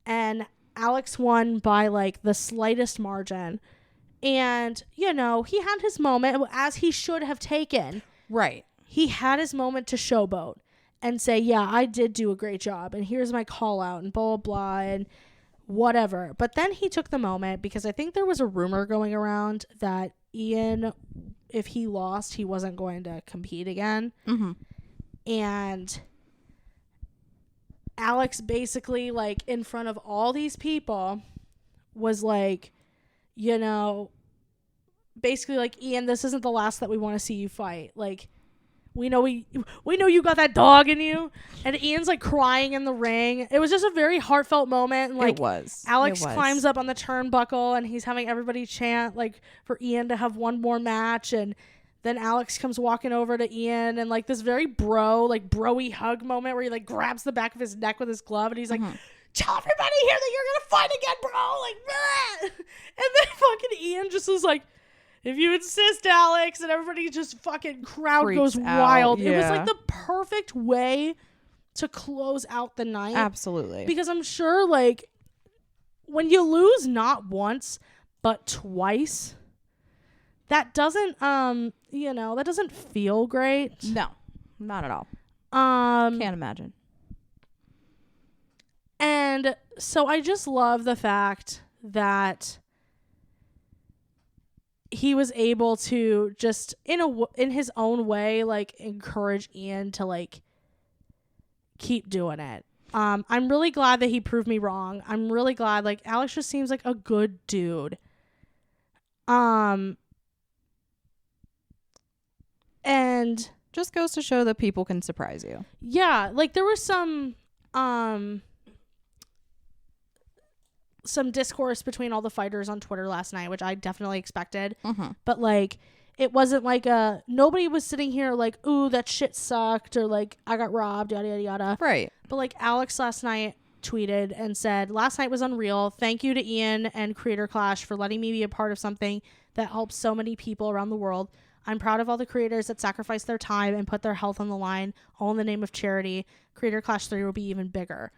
And Alex won by like the slightest margin. And, you know, he had his moment, as he should have taken. Right. He had his moment to showboat and say, yeah, I did do a great job. And here's my call out and blah, blah, blah, and whatever. But then he took the moment because I think there was a rumor going around that Ian, if he lost, he wasn't going to compete again. Mm-hmm. And Alex basically, like, in front of all these people was like, you know, basically like, Ian, this isn't the last that we want to see you fight. Like, we know you got that dog in you. And Ian's like crying in the ring. It was just a very heartfelt moment. And, like, it was. Alex climbs up on the turnbuckle and he's having everybody chant like for Ian to have one more match. And then Alex comes walking over to Ian and like this very broy hug moment where he like grabs the back of his neck with his glove and he's like, tell everybody here that you're gonna fight again, bro. Like, bleh. And then fucking Ian just was like, if you insist, Alex, and everybody just fucking crowd Freaks goes out. wild. Yeah. It was like the perfect way to close out the night. Absolutely. Because I'm sure like when you lose not once but twice, that doesn't that doesn't feel great. No, not at all. Can't imagine. And so I just love the fact that he was able to just in his own way like encourage Ian to like keep doing it. I'm really glad that he proved me wrong. I'm really glad, like, Alex just seems like a good dude. And just goes to show that people can surprise you. yeah, like there was some discourse between all the fighters on Twitter last night, which I definitely expected. Mm-hmm. But like it wasn't like nobody was sitting here like, ooh, that shit sucked, or like I got robbed, yada yada yada. Right. But like Alex last night tweeted and said, last night was unreal. Thank you to Ian and Creator Clash for letting me be a part of something that helps so many people around the world. I'm proud of all the creators that sacrifice their time and put their health on the line, all in the name of charity. Creator Clash 3 will be even bigger.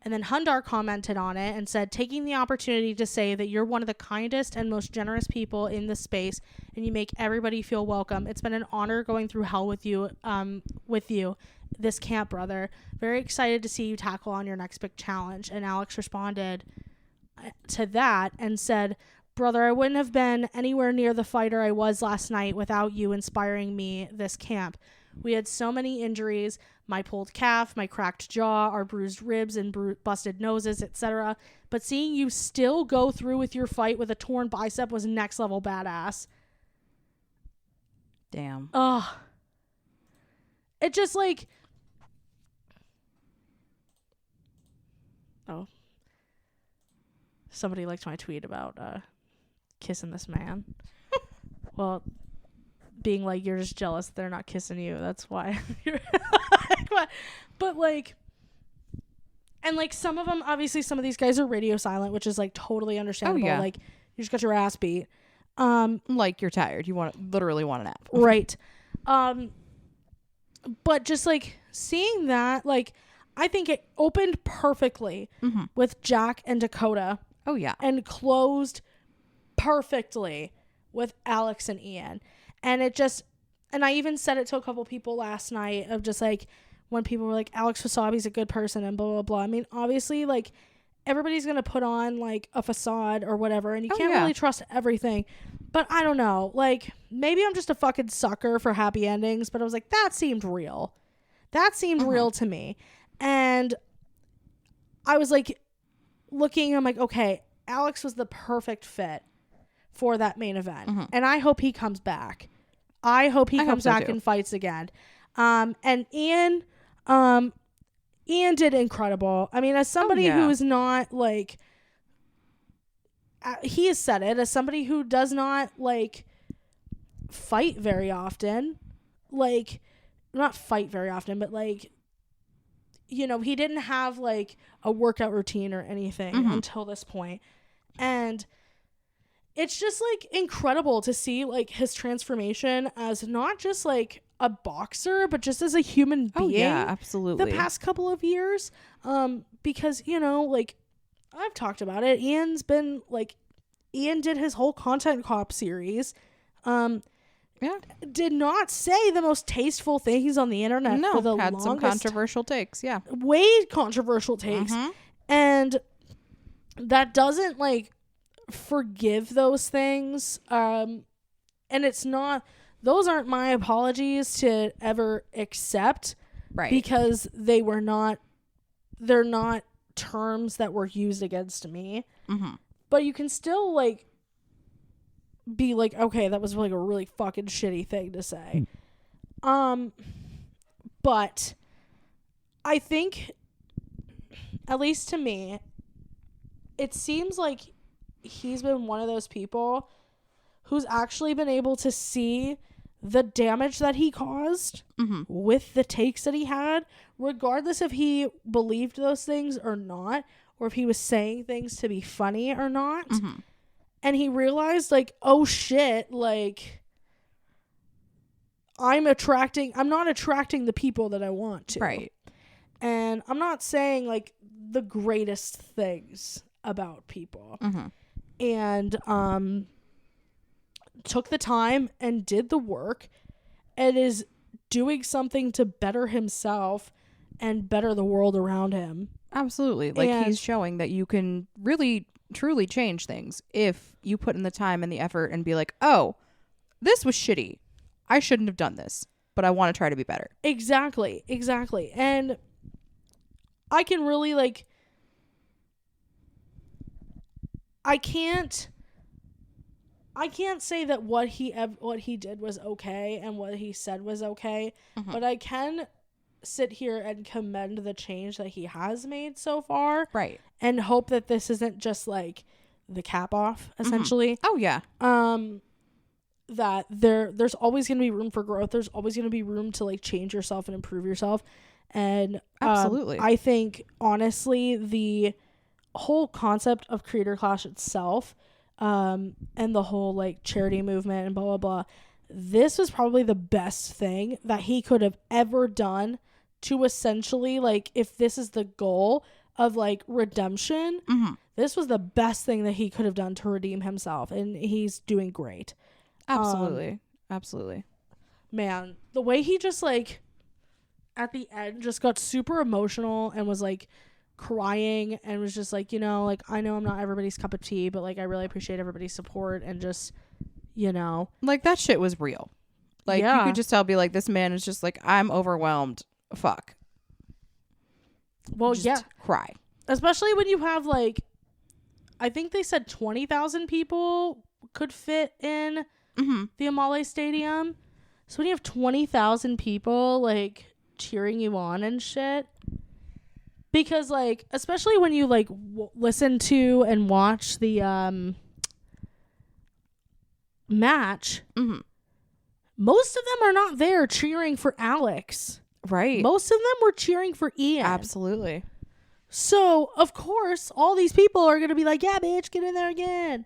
And then Hundar commented on it and said, taking the opportunity to say that you're one of the kindest and most generous people in this space and you make everybody feel welcome. It's been an honor going through hell with you, this camp, brother. Very excited to see you tackle on your next big challenge. And Alex responded to that and said, brother, I wouldn't have been anywhere near the fighter I was last night without you inspiring me this camp. We had so many injuries, my pulled calf, my cracked jaw, our bruised ribs and busted noses, etc. But seeing you still go through with your fight with a torn bicep was next level badass. Damn. Ugh. It just like... Oh. Somebody liked my tweet about kissing this man. Well... being like, you're just jealous they're not kissing you, that's why. But like, and like some of them, obviously some of these guys are radio silent, which is like totally understandable. Oh, yeah. Like you just got your ass beat, like you're tired, you literally want a nap. right. But just like seeing that, like, I think it opened perfectly with Jack and Dakota. Oh, yeah. And closed perfectly with Alex and Ian. And it just, and I even said it to a couple people last night of just like, when people were like, Alex Wasabi's a good person and blah, blah, blah. I mean, obviously, like, everybody's going to put on like a facade or whatever, and you can't really trust everything. But I don't know. Like, maybe I'm just a fucking sucker for happy endings, but I was like, that seemed real. That seemed real to me. And I was like, looking, I'm like, okay, Alex was the perfect fit for that main event. And I hope he comes back. I hope he comes back and fights again. And Ian did incredible. I mean, as somebody who is not like, he has said it, as somebody who does not like fight very often, like, not fight very often, but like, you know, he didn't have like a workout routine or anything until this point. And it's just like incredible to see like his transformation as not just like a boxer, but just as a human being. Oh, yeah, absolutely. The past couple of years. Because, you know, like, I've talked about it. Ian did his whole Content Cop series. Did not say the most tasteful things on the internet. No, for the had some controversial takes. Yeah, way controversial takes, and that doesn't like forgive those things. And it's not; those aren't my apologies to ever accept, right? Because they're not terms that were used against me. But you can still like be like, okay, that was like a really fucking shitty thing to say. But I think, at least to me, it seems like he's been one of those people who's actually been able to see the damage that he caused with the takes that he had, regardless if he believed those things or not, or if he was saying things to be funny or not. And he realized, like, oh shit, like, I'm not attracting the people that I want to. Right. And I'm not saying, like, the greatest things about people. And took the time and did the work and is doing something to better himself and better the world around him. Absolutely. Like, he's showing that you can really truly change things if you put in the time and the effort and be like, oh, this was shitty. I shouldn't have done this, but I want to try to be better. Exactly. And I can really like, I can't say that what he did was okay and what he said was okay, but I can sit here and commend the change that he has made so far. Right. And hope that this isn't just like the cap off, essentially. Oh, yeah. That there's always going to be room for growth. There's always going to be room to like change yourself and improve yourself. And absolutely. I think, honestly, the whole concept of Creator Clash itself, and the whole like charity movement and blah, blah, blah, this was probably the best thing that he could have ever done to essentially, like, if this is the goal of like redemption, this was the best thing that he could have done to redeem himself, and he's doing great. Absolutely. Man, the way he just like at the end just got super emotional and was like crying and was just like, you know, like, I know I'm not everybody's cup of tea, but like, I really appreciate everybody's support, and just, you know, like, that shit was real. Like, you could just tell, be like, this man is just like, I'm overwhelmed. Fuck. Well, just cry. Especially when you have like, I think they said 20,000 people could fit in the Amale Stadium. So when you have 20,000 people like cheering you on and shit, because like, especially when you like listen to and watch the match, most of them are not there cheering for Alex. Right. Most of them were cheering for Ian. Absolutely. So, of course, all these people are going to be like, yeah, bitch, get in there again.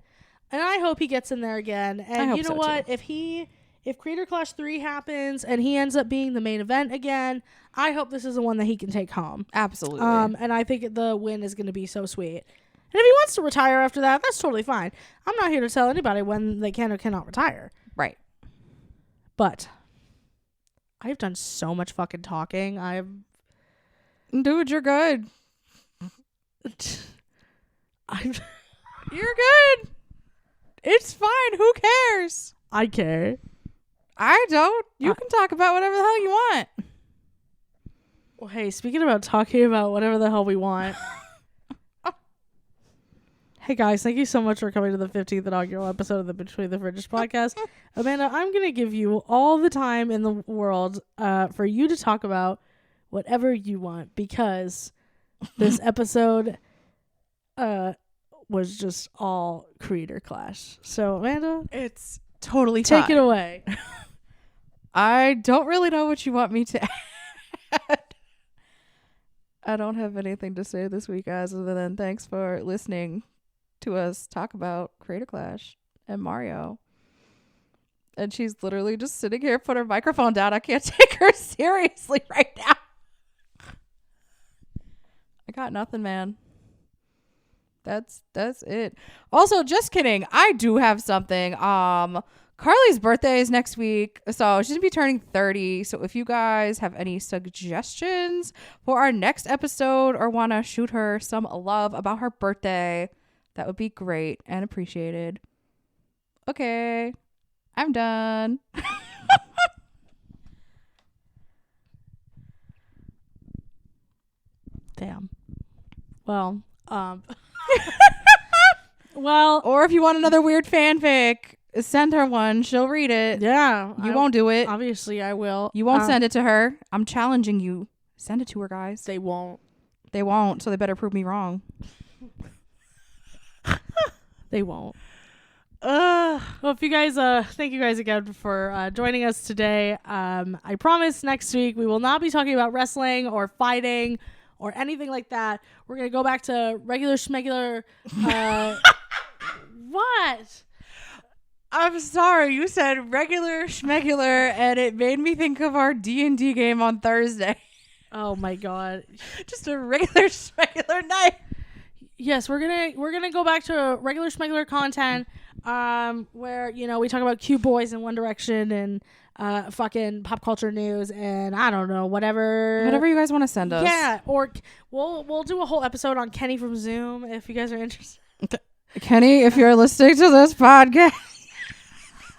And I hope he gets in there again. And you know what? Too. if Creator Clash 3 happens and he ends up being the main event again, I hope this is the one that he can take home. Absolutely. And I think the win is going to be so sweet. And if he wants to retire after that, that's totally fine. I'm not here to tell anybody when they can or cannot retire. Right. But I've done so much fucking talking. Dude, you're good. You're good. It's fine. Who cares? I care. I don't. You can talk about whatever the hell you want. Well, hey, speaking about talking about whatever the hell we want. Hey guys, thank you so much for coming to the 15th inaugural episode of the Between the Fridges podcast. Amanda, I'm going to give you all the time in the world for you to talk about whatever you want, because this episode was just all Creator Clash. So, Amanda, It's totally take fine. it away. I don't really know what you want me to add. I don't have anything to say this week, guys, other than thanks for listening to us talk about Creator Clash and Mario. And she's literally just sitting here, put her microphone down. I can't take her seriously right now. I got nothing, man. That's it. Also, just kidding. I do have something. Carly's birthday is next week, so she's gonna be turning 30. So if you guys have any suggestions for our next episode or want to shoot her some love about her birthday, that would be great and appreciated. Okay, I'm done. Damn. Well, well, Or if you want another weird fanfic, send her one. She'll read it. yeah. You won't do it. Obviously, I will. You won't send it to her. I'm challenging you. Send it to her, guys. They won't. They won't, so they better prove me wrong. They won't. Well, if you guys, thank you guys again for joining us today. I promise next week we will not be talking about wrestling or fighting or anything like that. We're gonna go back to regular schmegular. What? I'm sorry, you said regular schmegular, and it made me think of our D&D game on Thursday. Oh my god! Just a regular schmegular night. Yes, we're gonna go back to regular schmegular content, where we talk about cute boys in One Direction and fucking pop culture news and I don't know whatever you guys want to send us. Yeah, or we'll do a whole episode on Kenny from Zoom if you guys are interested. Kenny, if you're listening to this podcast.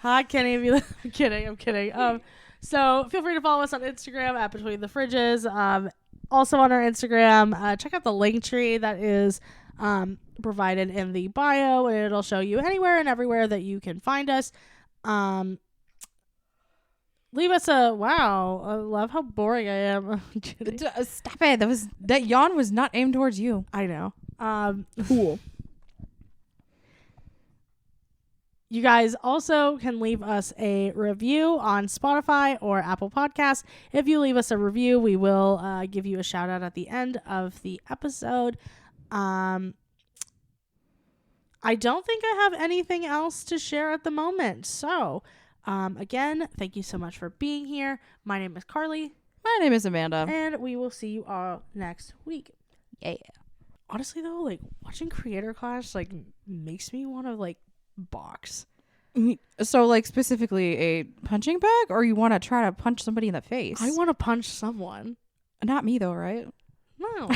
Hi, Kenny. If you I'm kidding. So feel free to follow us on Instagram at Between the Fridges. Also on our Instagram, check out the link tree that is provided in the bio, and it'll show you anywhere and everywhere that you can find us. Leave us a wow. I love how boring I am. I'm kidding. Stop it. That yawn was not aimed towards you. I know. Cool. You guys also can leave us a review on Spotify or Apple Podcasts. If you leave us a review, we will give you a shout out at the end of the episode. I don't think I have anything else to share at the moment. So, again, thank you so much for being here. My name is Carly. My name is Amanda. And we will see you all next week. Yeah. Honestly, though, watching Creator Clash, makes me want to, box. So, specifically a punching bag, or you want to try to punch somebody in the face? I want to punch someone. Not me, though, right? No.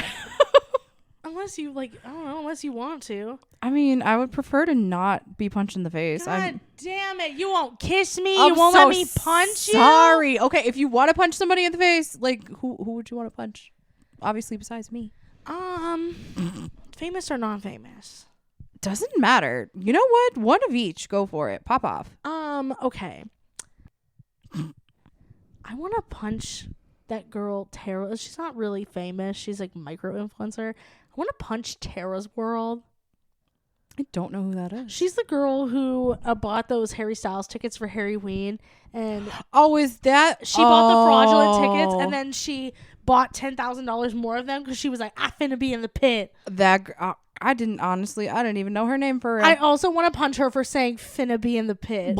Unless you, I don't know, unless you want to. I mean, I would prefer to not be punched in the face. God damn it. You won't kiss me. I'm You won't so let me punch you. Sorry. Okay, if you want to punch somebody in the face, who would you want to punch? Obviously, besides me. Famous or non-famous? Doesn't matter. You know what? One of each. Go for it. Pop off. Okay. I want to punch that girl, Tara. She's not really famous. She's micro-influencer. I want to punch Tara's World. I don't know who that is. She's the girl who bought those Harry Styles tickets for Harry Ween. And is that? She bought the fraudulent tickets, and then she bought $10,000 more of them because she was like, I finna be in the pit. I didn't even know her name for real. I also want to punch her for saying finna be in the pit.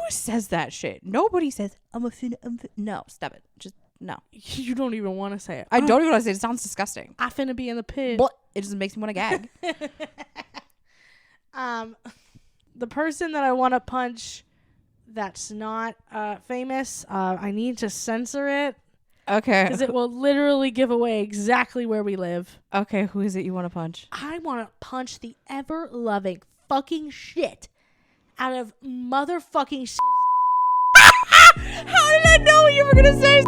says that shit? Nobody says, no, stop it. Just, no. You don't even want to say it. I don't even want to say it. It sounds disgusting. I finna be in the pit. But it just makes me want to gag. The person that I want to punch that's not famous, I need to censor it. Okay. Because it will literally give away exactly where we live. Okay, who is it you want to punch? I want to punch the ever-loving fucking shit out of motherfucking How did I know what you were going to say?